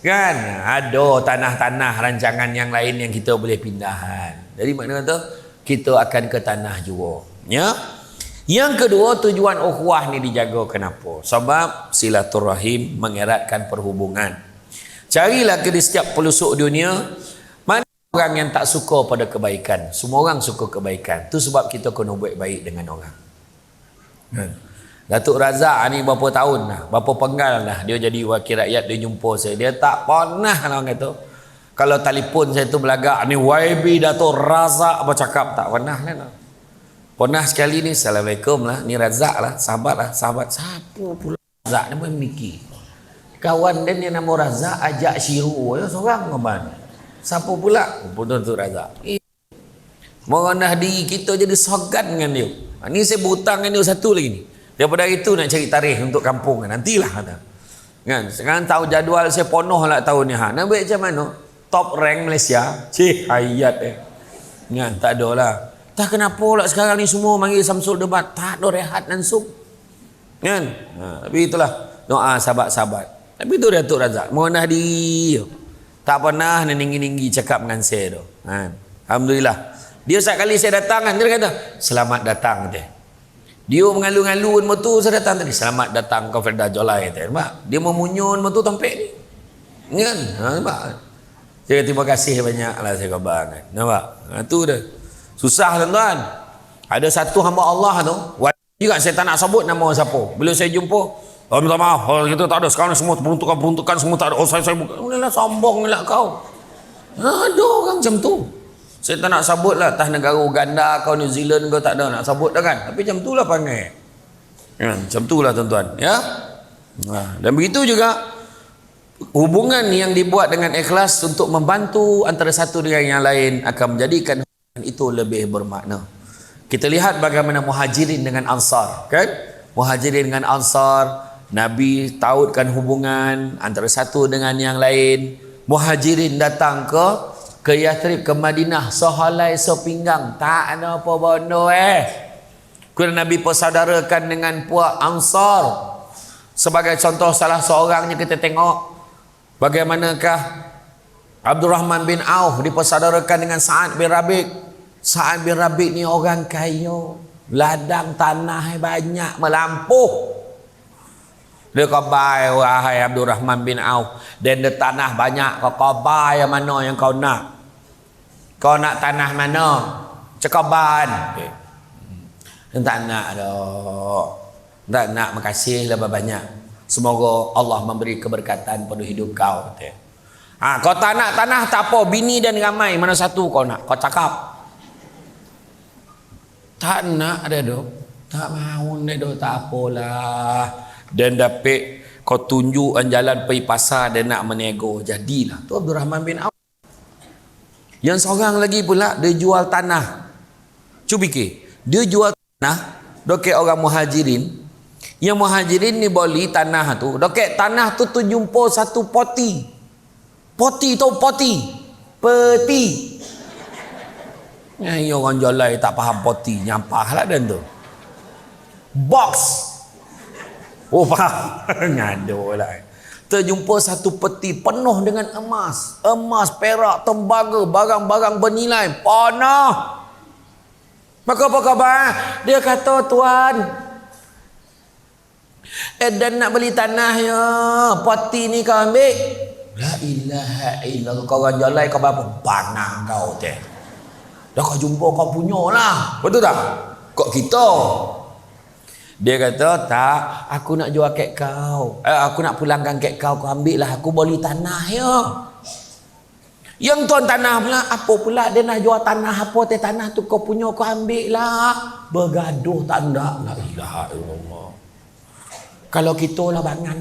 Speaker 1: Kan ada tanah-tanah rancangan yang lain yang kita boleh pindahan. Jadi makna kata kita akan ke tanah juga, ya. Yang kedua, tujuan ukhuwah ni dijaga kenapa? Sebab silaturahim mengeratkan perhubungan. Carilah ke di setiap pelosok dunia mana orang yang tak suka pada kebaikan. Semua orang suka kebaikan. Tu sebab kita kena buat baik dengan orang. Datuk Razak ni berapa tahun dah, berapa penggal dah dia jadi wakil rakyat. Dia jumpa saya, dia tak pernah lah orang kata kalau telefon saya tu belagak ni YB Datuk Razak bercakap, tak pernah lah. Pernah sekali ni, Assalamualaikum lah, ni Razak lah, sahabat siapa pula Razak ni pun mikir kawan dia nama Razak ajak Syiru ya seorang kawan, siapa pula pun tu Razak. Merendah diri kita jadi sogan dengan dia. Ni saya berhutang dengan dia satu lagi ni. Daripada itu nak cari tarikh untuk kampung kan. Nantilah kata. Kan? Sekarang tahu jadual saya penuh lah tahun ni. Nak buat macam mana? Top rank Malaysia. Cik hayat Kan? Tak ada lah. Tak kenapa lah sekarang ni semua manggil Samsul debat. Tak ada rehat langsung. Kan? Tapi itulah doa sahabat-sahabat. Tapi itu Datuk Razak. Merendah diri. Tak pernah ninggi-ninggi cakap dengan saya tu. Kan? Alhamdulillah. Dia sekali saya datang kan, dia kata, selamat datang. Dia mengalu-ngalu betul saya datang tadi. Selamat datang kau Firda Jolai. Nampak? Dia memunyun betul tampek ni. Kan? Nampak? Saya terima kasih banyak lah saya khabar. Kan? Nampak? Tu dah. Susah tuan-tuan. Ada satu hamba Allah tu, juga saya tak nak sebut nama siapa. Bila saya jumpa, oh, minta maaf, kalau kita tak ada. Sekarang semua peruntukan semua tak ada. Oh saya bukan. Ulah sombong lah kau. Ada orang macam tu. Saya tak nak sabut lah atas negara Uganda kau, New Zealand kau, tak ada nak sabut dah kan. Tapi macam tu lah panggil. Ya, macam tu lah tuan-tuan. Ya. Dan begitu juga hubungan yang dibuat dengan ikhlas untuk membantu antara satu dengan yang lain akan menjadikan hubungan itu lebih bermakna. Kita lihat bagaimana Muhajirin dengan Ansar, kan? Muhajirin dengan Ansar, Nabi tautkan hubungan antara satu dengan yang lain. Muhajirin datang ke Yathrib, ke Madinah, sehelai sepinggang, tak ada apa bondo Kemudian Nabi persaudarakan dengan puak Ansar. Sebagai contoh salah seorangnya kita tengok bagaimanakah Abdurrahman bin Auf dipersaudarakan dengan Sa'ad bin Rabiq. Sa'ad bin Rabiq ni orang kaya, ladang tanah banyak, melampuh. Dia kabai, wahai Abdurrahman bin Auf, dan dia tanah banyak, kau kabai yang mana yang kau nak? Kau nak tanah mana? Cekaban. Tak nak dah. Tak nak, makasih lah banyak. Semoga Allah memberi keberkatan pada hidup kau. Kau tak nak tanah tak apa, bini dan ramai, mana satu kau nak? Kau cakap. Tak nak dah dok. Tak mahu dah dok, tak apalah. Dan dapat kau tunjuk jalan pergi pasar dan nak menego. Jadilah tu Abdurrahman bin Auf. Yang seorang lagi pula dia jual tanah. Cuba fikir, dia jual tanah dekat orang Muhajirin. Yang Muhajirin ni beli tanah tu, dekat tanah tu jumpa satu poti. Poti tu poti. Peti. Ni orang jual tak faham poti, nyampah lah dan tu. Box. Oh faham. Ngado lah. Terjumpa satu peti penuh dengan emas. Emas, perak, tembaga, barang-barang bernilai. Panah. Maka apa khabar? Dia kata, tuan, dan nak beli tanah ya, poti ni kau ambil. La ilaha illallah. Kau orang jual kau berapa? Panah kau tu. Dah kau jumpa kau punya lah. Betul tak? Kok kita? Dia kata, tak, aku nak jual kek kau. Aku nak pulangkan kek kau, kau ambil lah. Aku beli tanah ya. Yang tuan tanah pula, apa pula dia nak jual tanah apa? Tanah tu kau punya, kau ambil lah. Bergaduh tak nak. La ilaha illallah. Kalau kita lah bangan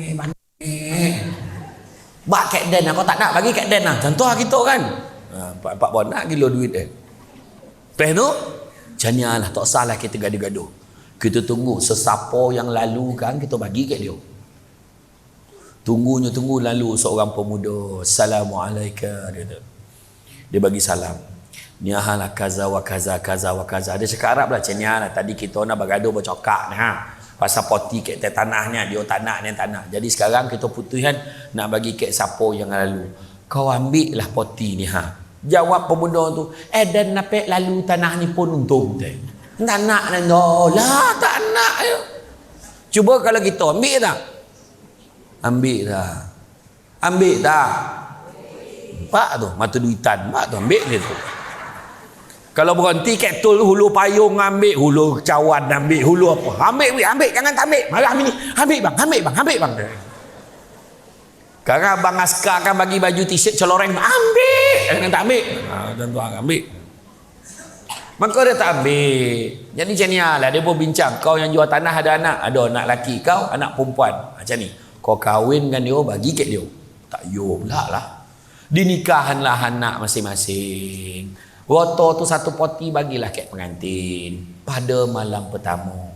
Speaker 1: bak kek den, kau tak nak bagi kek den lah. Contoh lah kita kan. Pak bon nak kilo duit dia. Lepas tu, janganlah, tak salah kita gaduh-gaduh. Kita tunggu sesiapa yang lalu kan, kita bagi kat dia. Tunggu lalu seorang pemuda. Assalamualaikum. Dia bagi salam. Ni ahalah kaza wa kaza kaza wa kaza. Dia cakap Arab lah. Macam ni lah. Tadi kita nak bergaduh bercakap ni pasal poti kat tanahnya. Dia tak nak ni tanah. Jadi sekarang kita putuskan nak bagi kat siapa yang lalu. Kau ambil lah poti ni Jawab pemuda tu, dan napek lalu tanah ni pun untung. Tak nak lah, tak nak. Cuba kalau kita ambil tak? Ambil tak? Ambil tak? Pak tu, mata duitan. Pak tu ambil dia tu. Kalau berhenti ketul hulu payung ambil, hulu cawan ambil, hulu apa? Ambil, jangan tak ambil. Marah ni. Ambil bang. Sekarang abang askar kan bagi baju t-shirt celoreng, ambil. Jangan tak ambil. Dan tuan ambil. Maka dia tak ambil. Jadi macam ni lah, dia pun bincang. Kau yang jual tanah ada anak? Ada anak lelaki kau, anak perempuan. Macam ni. Kau kahwin dengan dia, bagi kat dia. Tak yo pula lah. Dinikahanlah anak masing-masing. Roto tu satu poti bagilah kat pengantin pada malam pertama.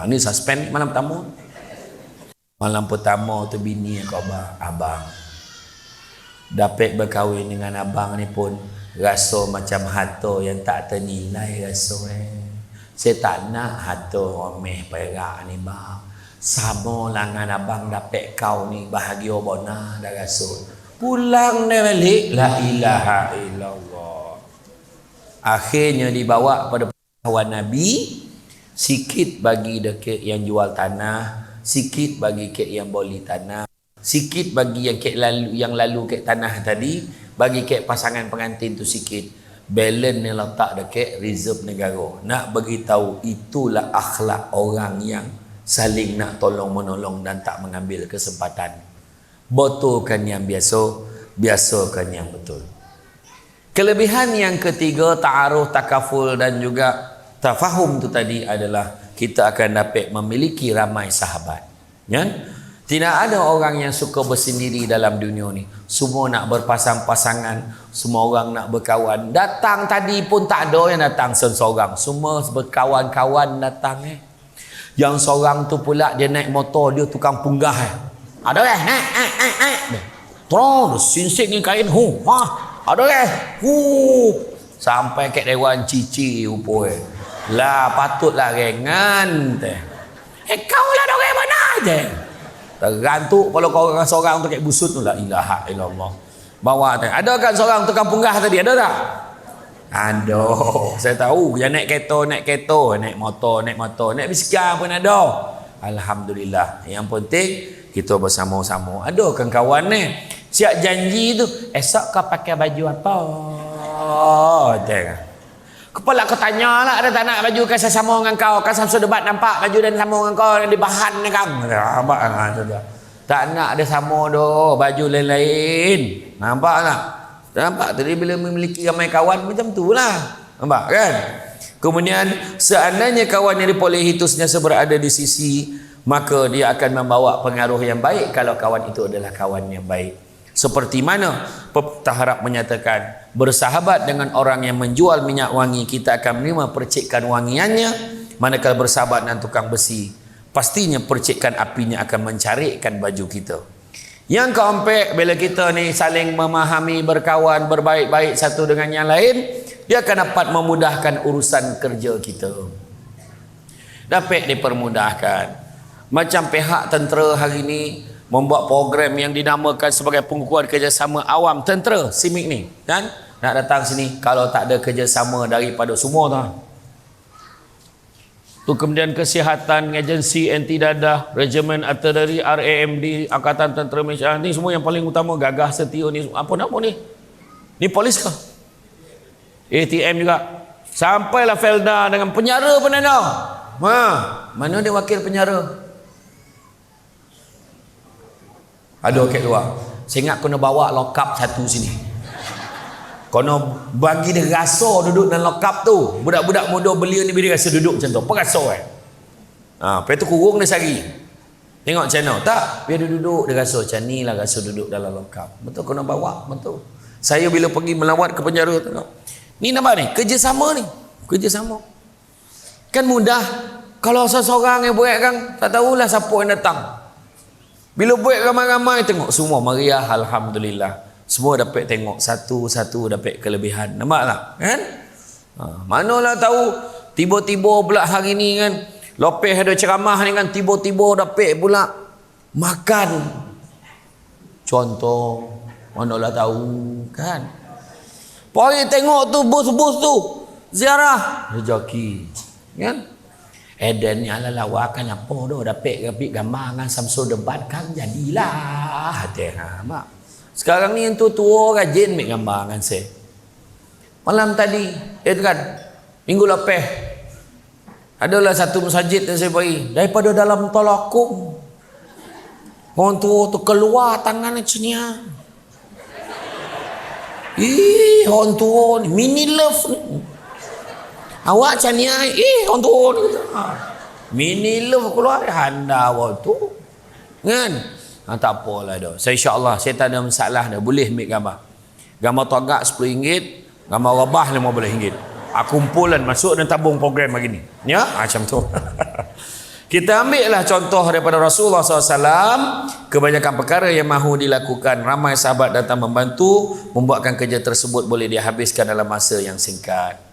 Speaker 1: Ni suspend malam pertama. Malam pertama tu bini kau abang dapat berkahwin dengan abang ni pun rasa macam harta yang tak ternilai rasa. Saya tak nak harta omeh perak ni bang. Sama lah dengan abang dapat kau ni bahagia bona dah rasa. Pulang dia balik. La ilaha illallah. Akhirnya dibawa pada kawan Nabi. Sikit bagi dekat yang jual tanah, sikit bagi kek yang beli tanah, sikit bagi yang lalu kek tanah tadi, bagi kek pasangan pengantin tu sikit. Balance ni letak dekat reserve negara. Nak beritahu itulah akhlak orang yang saling nak tolong menolong dan tak mengambil kesempatan. Betulkan yang biasa, biasakan yang betul. Kelebihan yang ketiga, ta'aruf, takaful dan juga tafahum tu tadi adalah kita akan dapat memiliki ramai sahabat. Ya? Tidak ada orang yang suka bersendiri dalam dunia ni. Semua nak berpasang-pasangan, semua orang nak berkawan. Datang tadi pun tak ada yang datang seorang. Semua berkawan-kawan datang Yang seorang tu pula dia naik motor, dia tukang punggah Ada terus sinsik ni kain ada sampai kat dewan cici upoi. Lah patutlah rengan teh. Kau lah dorang mana je. Tergantuk kalau kau orang seorang tu kat busut tu, la ilaha illallah. Bawa teh. Ada kan seorang tukang punggah tadi, ada tak? Ada. Saya tahu yang naik kereta, naik motor, naik bisikal pun ada. Alhamdulillah. Yang penting kita bersama-sama. Ada kan kawan ni siap janji tu, esok kau pakai baju apa? Tengok. Kepala kau tanya lah, ada tak nak baju kan sama dengan kau? Kan sama debat nampak baju dan sama dengan kau yang di bahan ni kan? Tak nak ada sama doh, baju lain-lain. Nampak tak? Nampak tadi bila memiliki ramai kawan macam tu lah. Nampak kan? Kemudian seandainya kawan yang diperolehi itu sentiasa berada di sisi, maka dia akan membawa pengaruh yang baik kalau kawan itu adalah kawan yang baik. Seperti mana Taharab menyatakan, bersahabat dengan orang yang menjual minyak wangi, kita akan menerima percikan wangiannya. Manakala bersahabat dengan tukang besi, pastinya percikan apinya akan mencarikkan baju kita. Yang keempat, bila kita ni saling memahami, berkawan, berbaik-baik satu dengan yang lain, dia akan dapat memudahkan urusan kerja kita. Dapat dipermudahkan. Macam pihak tentera hari ini membuat program yang dinamakan sebagai pengukuhan kerjasama awam tentera SIMIK ni, kan? Nak datang sini kalau tak ada kerjasama daripada semua tu. Kemudian kesihatan, agensi anti dadah, regimen artileri, RAMD, Angkatan Tentera Malaysia ni semua yang paling utama, gagah setia ni. Apa nama ni? Ni polis ke? ATM juga. Sampailah Felda dengan penjara pun ada. Mana dia wakil penjara? Ada kat luar. Saya ingat kena bawa lokap satu sini. Kena bagi dia rasa duduk dalam lokap tu. Budak-budak muda belia ni dia rasa duduk macam tu. Apa rasa lepas tu kurung dia sehari. Tengok macam mana. Tak, biar dia duduk, dia rasa macam ni lah rasa duduk dalam lokap. Betul, kena bawa. Betul. Saya bila pergi melawat ke penjara tengok. Ni nampak ni, kerjasama ni. Kerjasama. Kan mudah. Kalau seseorang yang buat kan, tak tahulah siapa yang datang. Bila buat ramai-ramai tengok semua meriah, alhamdulillah. Semua dapat tengok satu-satu dapat kelebihan. Nampak tak? Kan? Manalah tahu tiba-tiba pula hari ni kan Lopez ada ceramah ni kan, tiba-tiba dapat pula makan. Contoh, manalah tahu kan? Pergi tengok tu bos-bos tu ziarah rezeki. Kan? Dan ni ala lawakan apa dah dapat gambar dengan Samsul debat kan jadilah mak. Sekarang ni yang tua-tua rajin ambil gambar dengan saya. Malam tadi kan minggu lepas adalah satu masjid yang saya pergi, daripada dalam tolakum orang tua tu keluar tangan macam ni. Orang tua ni mini love ni. Awak macam ni, orang tua ni kata. Mini love keluar, handa awak tu. Kan? Tak apalah dah. Saya insyaAllah, saya tak ada masalah dah. Boleh ambil gambar. Gambar togak RM10, gambar rabah RM15. Kumpulan masuk dan tabung program begini. Ya? Macam tu. Kita ambil lah contoh daripada Rasulullah SAW. Kebanyakan perkara yang mahu dilakukan, ramai sahabat datang membantu, membuatkan kerja tersebut boleh dihabiskan dalam masa yang singkat.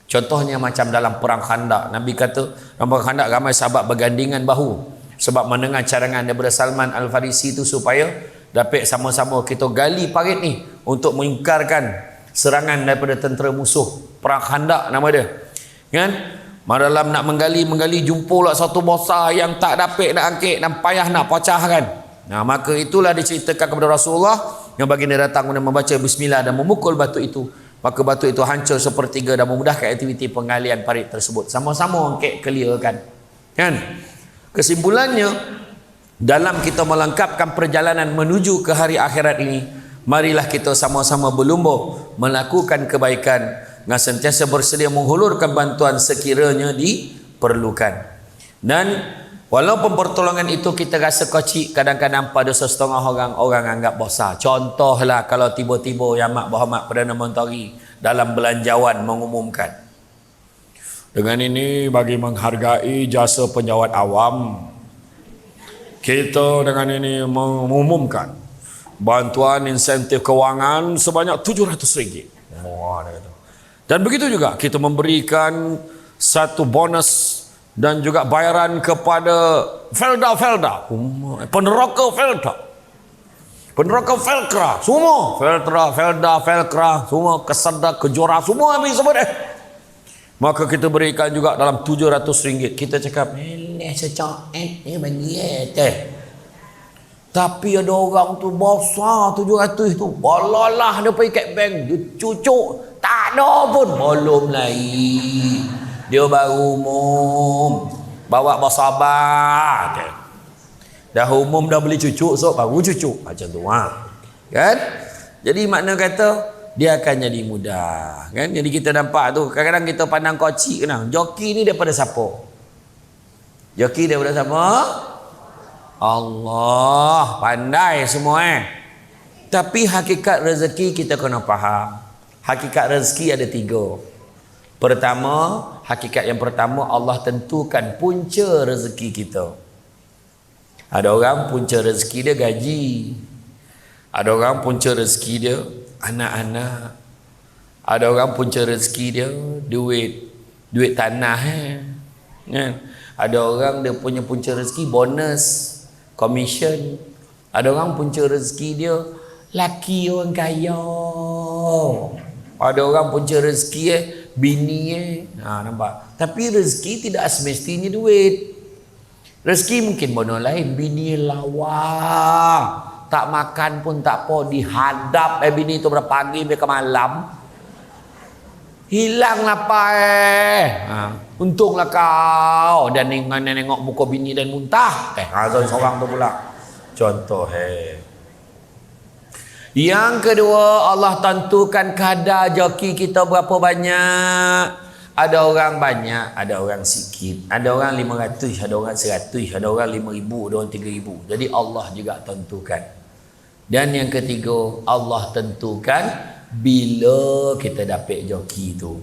Speaker 1: Contohnya macam dalam perang Khandak. Nabi kata dalam perang Khandak ramai sahabat bergandingan bahu sebab mendengar cadangan daripada Salman Al-Farisi itu supaya dapat sama-sama kita gali parit ni untuk mengingkarkan serangan daripada tentera musuh. Perang Khandak nama dia. Kan? Malam nak menggali jumpa lah satu bosa yang tak dapat nak angkit dan payah nak pecahkan. Maka itulah diceritakan kepada Rasulullah yang baginda datang dan membaca bismillah dan memukul batu itu. Maka batu itu hancur sepertiga dan memudahkan aktiviti penggalian parit tersebut. Sama-sama angkat clearkan. Kan? Kesimpulannya, dalam kita melengkapkan perjalanan menuju ke hari akhirat ini, Marilah kita sama-sama berlumba melakukan kebaikan dengan sentiasa bersedia menghulurkan bantuan sekiranya diperlukan. Dan walaupun pertolongan itu kita rasa kecil, kadang-kadang pada setengah orang anggap besar. Contohlah kalau tiba-tiba Yang Amat Berhormat Perdana Menteri dalam belanjawan mengumumkan, dengan ini bagi menghargai jasa penjawat awam, kita dengan ini mengumumkan bantuan insentif kewangan sebanyak RM700. Dan begitu juga kita memberikan satu bonus dan juga bayaran kepada Felda, peneraka Velcra, semua Felda, Velcra, semua keserdak, kejora, semua habis semua deh. Maka kita berikan juga dalam RM700. Kita cakap, secak ni bagi teh. Tapi ada orang tu besar 700 tu, balalah dia pergi kat bank, dia cucuk, tak ada pun, belum lagi. Dia baru umum, bawa bersabar teh. Dah umum dah beli cucuk, so baru cucuk macam tu kan. Jadi makna kata dia akan jadi mudah kan. Jadi kita nampak tu kadang-kadang kita pandang kocik kan, joki ni daripada siapa? Joki daripada siapa? Allah, pandai semua Tapi hakikat rezeki kita kena faham. Hakikat rezeki ada 3. Pertama, hakikat yang pertama, Allah tentukan punca rezeki kita. Ada orang punca rezeki dia gaji. Ada orang punca rezeki dia anak-anak. Ada orang punca rezeki dia duit tanah kan? Ada orang dia punya punca rezeki bonus, commission. Ada orang punca rezeki dia laki orang kaya. Ada orang punca rezeki bini nampak. Tapi rezeki tidak semestinya duit. Rezeki mungkin benda lain. Bini lawa, tak makan pun tak apa, dihadap bini tu berapa pagi sampai ke malam, hilang lapar untunglah kau dan nengok muka bini dan muntah seorang tu pula contoh Yang kedua, Allah tentukan kadar joki kita berapa banyak. Ada orang banyak, ada orang sikit, ada orang 500, ada orang 100, ada orang 5,000, ada orang 3,000. Jadi Allah juga tentukan. Dan yang ketiga, Allah tentukan bila kita dapat joki itu.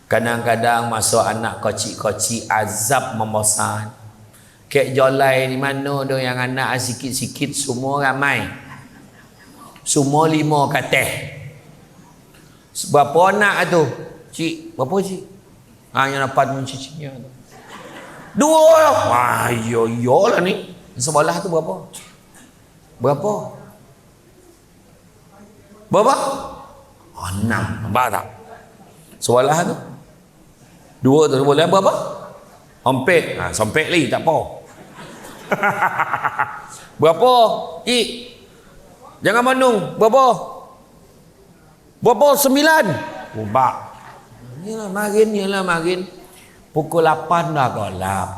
Speaker 1: Kadang-kadang masa anak kecil-kecil azab memosan. Kek jolai di mana ada yang anak sikit-sikit semua ramai. Semua 5 kateh. Berapa anak tu? Cik, berapa cik? Yang dapat cik-ciknya tu. 2 lah. Wah, lah ni. Sebelah tu berapa? Berapa? 6. Nampak tak? Sebelah tu 2 tu boleh berapa? Sompek. Sompek lagi tak apa. Berapa? Cik. Jangan bandung. Berapa? 9. Ubak. Yalah marin. Pukul 8 dah gelap.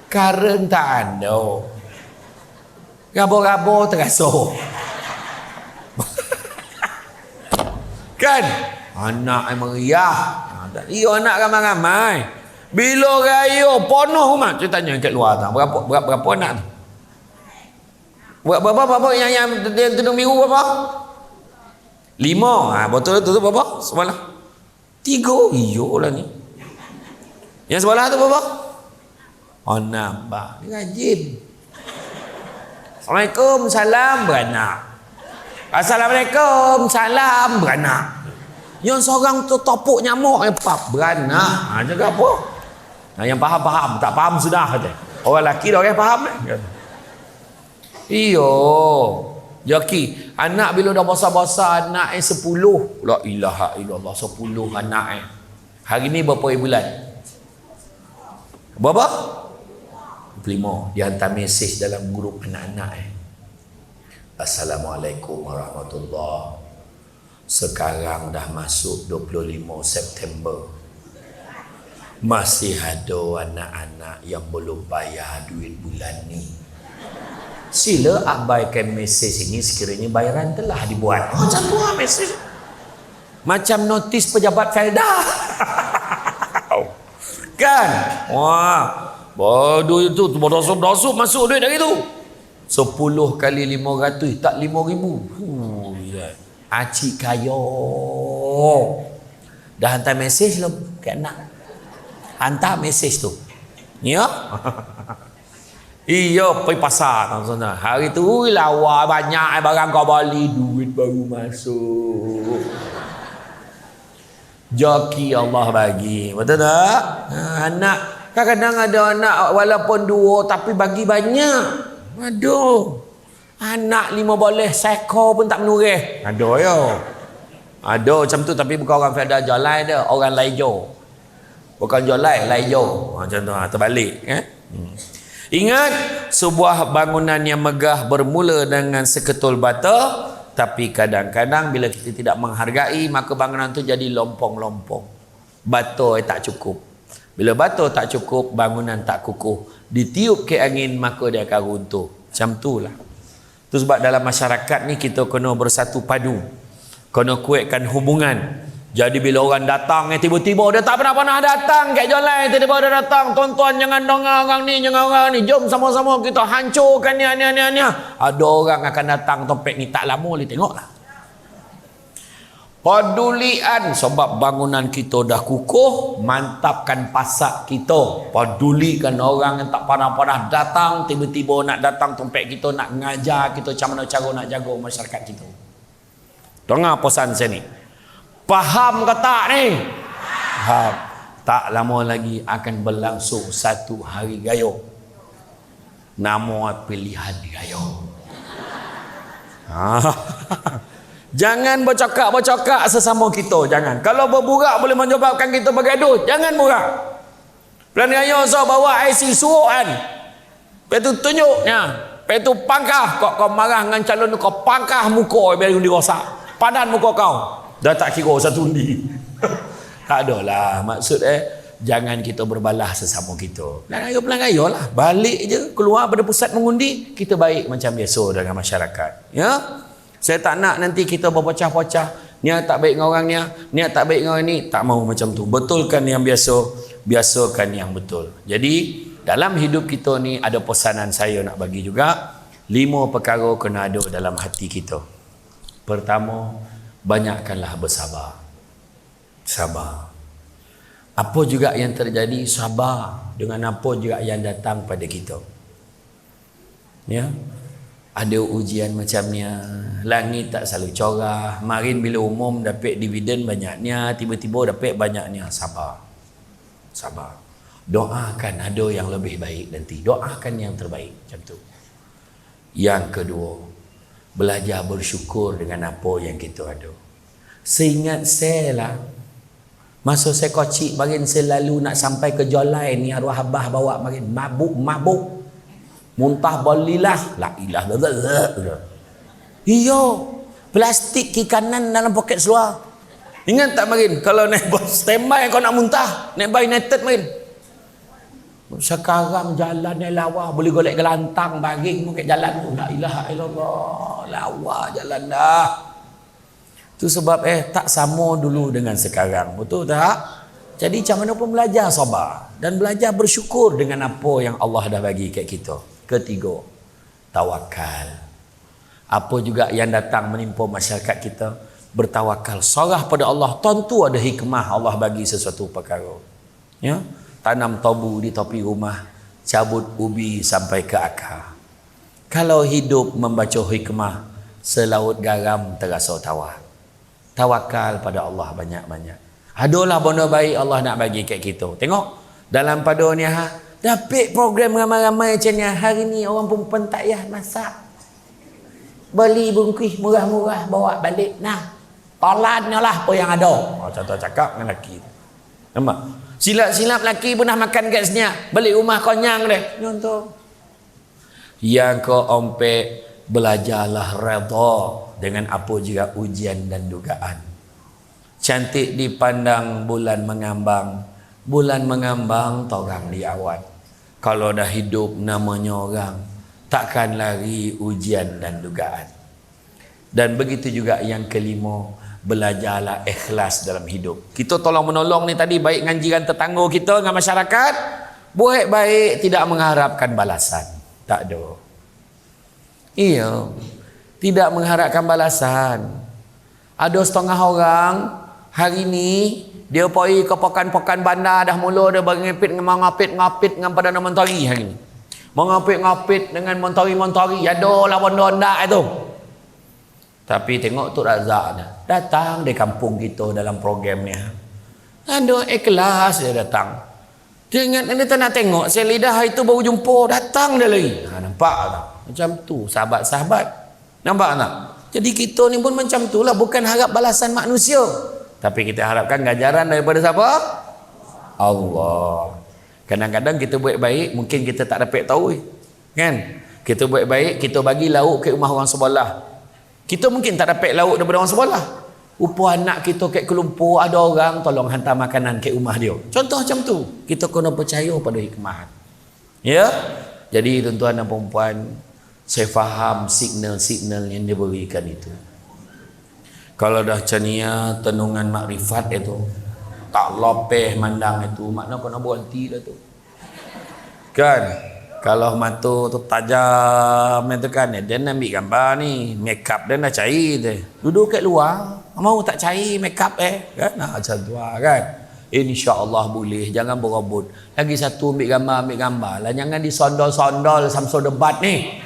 Speaker 1: Karen tak ada. Rabo-rabo terasa. Kan? Anak yang meriah. Iyo anak ramai-ramai. Bila raya penuh rumah. Saya tanya kat luar tak. Berapa anak tu? Berapa yang tudung biru berapa? 5. Betul tu berapa? Sebelah 3. Iyalah ni. Yang sebelah tu berapa? 6. Ni rajin. Assalamualaikum, salam, beranak. Assalamualaikum, salam, beranak. Yang seorang tu topuk nyamuk beranak. Jaga apa? Yang faham-faham, tak faham sudah kata. Orang lelaki dah orang faham Iyo. Joki, anak bila dah besar-besar, anak 10. La ilaha illallah, 10 anak Hari ni berapa bulan? Berapa? 5. Dia hantar mesej dalam grup anak-anak Assalamualaikum warahmatullahi. Sekarang dah masuk 25 September. Masih ada anak-anak yang belum bayar duit bulan ni. Sila abaikan mesej ini sekiranya bayaran telah dibuat. Macam tu lah mesej. Macam notis pejabat Felda. Kan? Wah. Bodoh itu berdosuk-dosuk masuk duit dari tu. 10 kali 500 tak 5,000. Acik kaya. Dah hantar mesej belum ke anak? Hantar mesej tu. Ya? Iya, pergi pasar. Hari tu lawa banyak barang kau beli, duit baru masuk. Joki Allah bagi. Betul tak? Anak kadang-kadang ada anak walaupun 2 tapi bagi banyak. Aduh. Anak 5 boleh seekor pun tak menurih. Ada ya. Ada macam tu tapi bukan orang Felda Jolai dia, orang Laijo. Bukan Jolai, Laijo. Macam tu terbalik, Ingat, sebuah bangunan yang megah bermula dengan seketul bata, tapi kadang-kadang bila kita tidak menghargai, maka bangunan tu jadi lompong-lompong. Bata tak cukup. Bila bata tak cukup, bangunan tak kukuh. Ditiup ke angin, maka dia akan runtuh. Macam itulah. Itu sebab dalam masyarakat ni kita kena bersatu padu. Kena kuatkan hubungan. Jadi bila orang datang tiba-tiba dia tak pernah datang kat jalan, tiba-tiba dia datang, tuan-tuan jangan dengar orang ni, jangan orang ni, jom sama-sama kita hancurkan ni. Ada orang akan datang topik ni tak lama boleh tengoklah. Pedulian sebab bangunan kita dah kukuh, mantapkan pasak kita. Pedulikan orang yang tak pernah datang, tiba-tiba nak datang topik kita, nak ngajar kita macam mana cara nak jaga masyarakat kita. Dengar pesan saya ni. Faham ke tak ni? Faham. Tak lama lagi akan berlangsung satu hari raya. Nama pilihan raya. Jangan bercakap sesama kita. Jangan. Kalau berburak boleh menyebabkan kita bergaduh. Jangan burak. Pilihan raya so bawa IC suruhan. Lepas tu tunjuknya. Lepas tu pangkah. Kau marah dengan calon tu, kau pangkah muka biar dia rosak. Padan muka kau. Dah tak kira satu undi. Tak adalah. Maksud jangan kita berbalah sesama kita. Pelan raya lah. Balik je. Keluar pada pusat mengundi. Kita baik macam biasa dengan masyarakat. Ya? Saya tak nak nanti kita berpecah-pecah. Niat tak baik dengan orang ni. Niat tak baik dengan orang ni. Tak mahu macam tu. Betulkan yang biasa. Biasakan yang betul. Jadi, dalam hidup kita ni ada pesanan saya nak bagi juga. 5 perkara kena ada dalam hati kita. Pertama, banyakkanlah bersabar. Sabar. Apa juga yang terjadi, sabar dengan apa juga yang datang pada kita. Ya. Ada ujian macamnya, langit tak selalu corah, marin bila umum dapat dividen banyaknya, tiba-tiba dapat banyaknya, sabar. Sabar. Doakan ada yang lebih baik nanti. Doakan yang terbaik macam tu. Yang kedua, belajar bersyukur dengan apa yang kita ada. Seingat saya lah, masa saya kecil bagian saya lalu nak sampai ke Jolai ni, arwah abah bawa bagian mabuk muntah bolilah la ilah. Iya, plastik kiri kanan dalam poket seluar. Ingat tak bagian kalau naik bus standby kau nak muntah, naik by United main. Sekarang jalan yang lawa, boleh golek gelantang baring kat jalan tu. La ilaha illallah, lawa jalan dah. Tu sebab tak sama dulu dengan sekarang. Betul tak? Jadi macam mana pun belajar sabar dan belajar bersyukur dengan apa yang Allah dah bagi kat kita. Ketiga, tawakal. Apa juga yang datang menimpa masyarakat kita, bertawakal, serah pada Allah. Tentu ada hikmah Allah bagi sesuatu perkara. Ya? Tanam tobu di topi rumah, cabut ubi sampai ke akar. Kalau hidup membaca hikmah, selaut garam terasa tawar. Tawakal pada Allah banyak-banyak. Adalah benda baik Allah nak bagi kat kita. Tengok dalam pada ni dapat program ramai-ramai macam ni. Hari ni orang perempuan tak payah masak. Beli bungkus murah-murah bawa balik. Nah, tolannya lah apa yang ada. Contoh cakap dengan lelaki. Nampak? Silap-silap lelaki pernah makan kat sini. Balik rumah konyang dia. Contoh. Yang keempat, belajarlah redha dengan apa juga ujian dan dugaan. Cantik dipandang bulan mengambang. Bulan mengambang torang diawat. Kalau dah hidup namanya orang, takkan lari ujian dan dugaan. Dan begitu juga yang kelima, belajarlah ikhlas dalam hidup. Kita tolong menolong ni tadi, baik dengan jiran tetangga kita, dengan masyarakat, buat baik tidak mengharapkan balasan. Tak ada. Iya, tidak mengharapkan balasan. Ada setengah orang hari ni dia pergi ke pokan-pokan bandar, dah mula dia mengapit-ngapit dengan Perdana Menteri hari ni. Mengapit-ngapit dengan menteri-menteri, ada lah benda-benda itu. Tapi tengok Tok Razak datang di kampung kita dalam programnya. Ada ikhlas dia datang. Dia ingat dia nak tengok saya lidah itu baru jumpa, datang dia lagi. Nampak tak? Macam tu sahabat-sahabat. Nampak tak? Jadi kita ni pun macam tu lah, bukan harap balasan manusia, tapi kita harapkan ganjaran daripada siapa? Allah. Kadang-kadang kita buat baik, mungkin kita tak dapat tahu kan? Kita buat baik, kita bagi lauk ke rumah orang sebelah, kita mungkin tak dapat lauk daripada orang sebelah. Upah anak kita ke Kelumpur, ada orang tolong hantar makanan ke rumah dia. Contoh macam tu. Kita kena percaya pada hikmah. Ya? Jadi tuan-tuan dan puan-puan, saya faham signal-signal yang diberikan itu. Kalau dah cania tenungan makrifat itu, tak lopeh mandang itu, makna kena berhenti dah tu. Kan? Kalau mata tu tajam itu kan, dia nak ambil gambar ni, make up dia nak cair tu. Duduk kat luar, mau tak cair make up kan? Macam tu kan. InsyaAllah boleh, jangan berebut. Lagi satu ambil gambar lah, jangan disondol-sondol Samsul debat ni.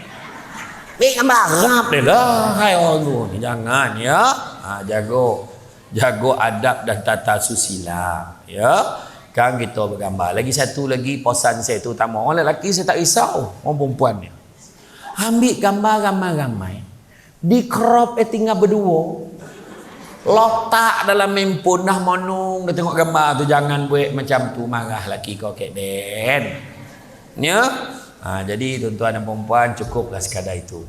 Speaker 1: Ambil gambar rap dia lah, hai orang tu ni, jangan ya. Jago adab dan tata susila ya. Kan kita bergambar. Lagi satu lagi pesan saya tu utama, orang lelaki saya tak risau, orang perempuan ni ambil gambar ramai-ramai, di crop tinggal berdua, letak dalam handphone dah monong, dah tengok gambar tu. Jangan buat macam tu, marah laki kau kek den ya. Jadi tuan-tuan dan perempuan, cukuplah sekadar itu.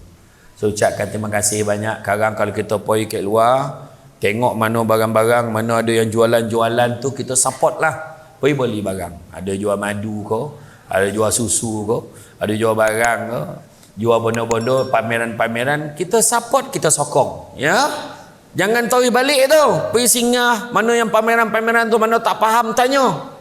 Speaker 1: So ucapkan terima kasih banyak. Sekarang kalau kita pergi kat luar, tengok mana barang-barang, mana ada yang jualan-jualan tu, kita support lah. Pergi beli barang. Ada jual madu ke, ada jual susu ke, ada jual barang ke, jual benda-benda, pameran-pameran, kita support, kita sokong ya. Jangan tahu balik tu, pergi singgah, mana yang pameran-pameran tu mana tak faham tanya.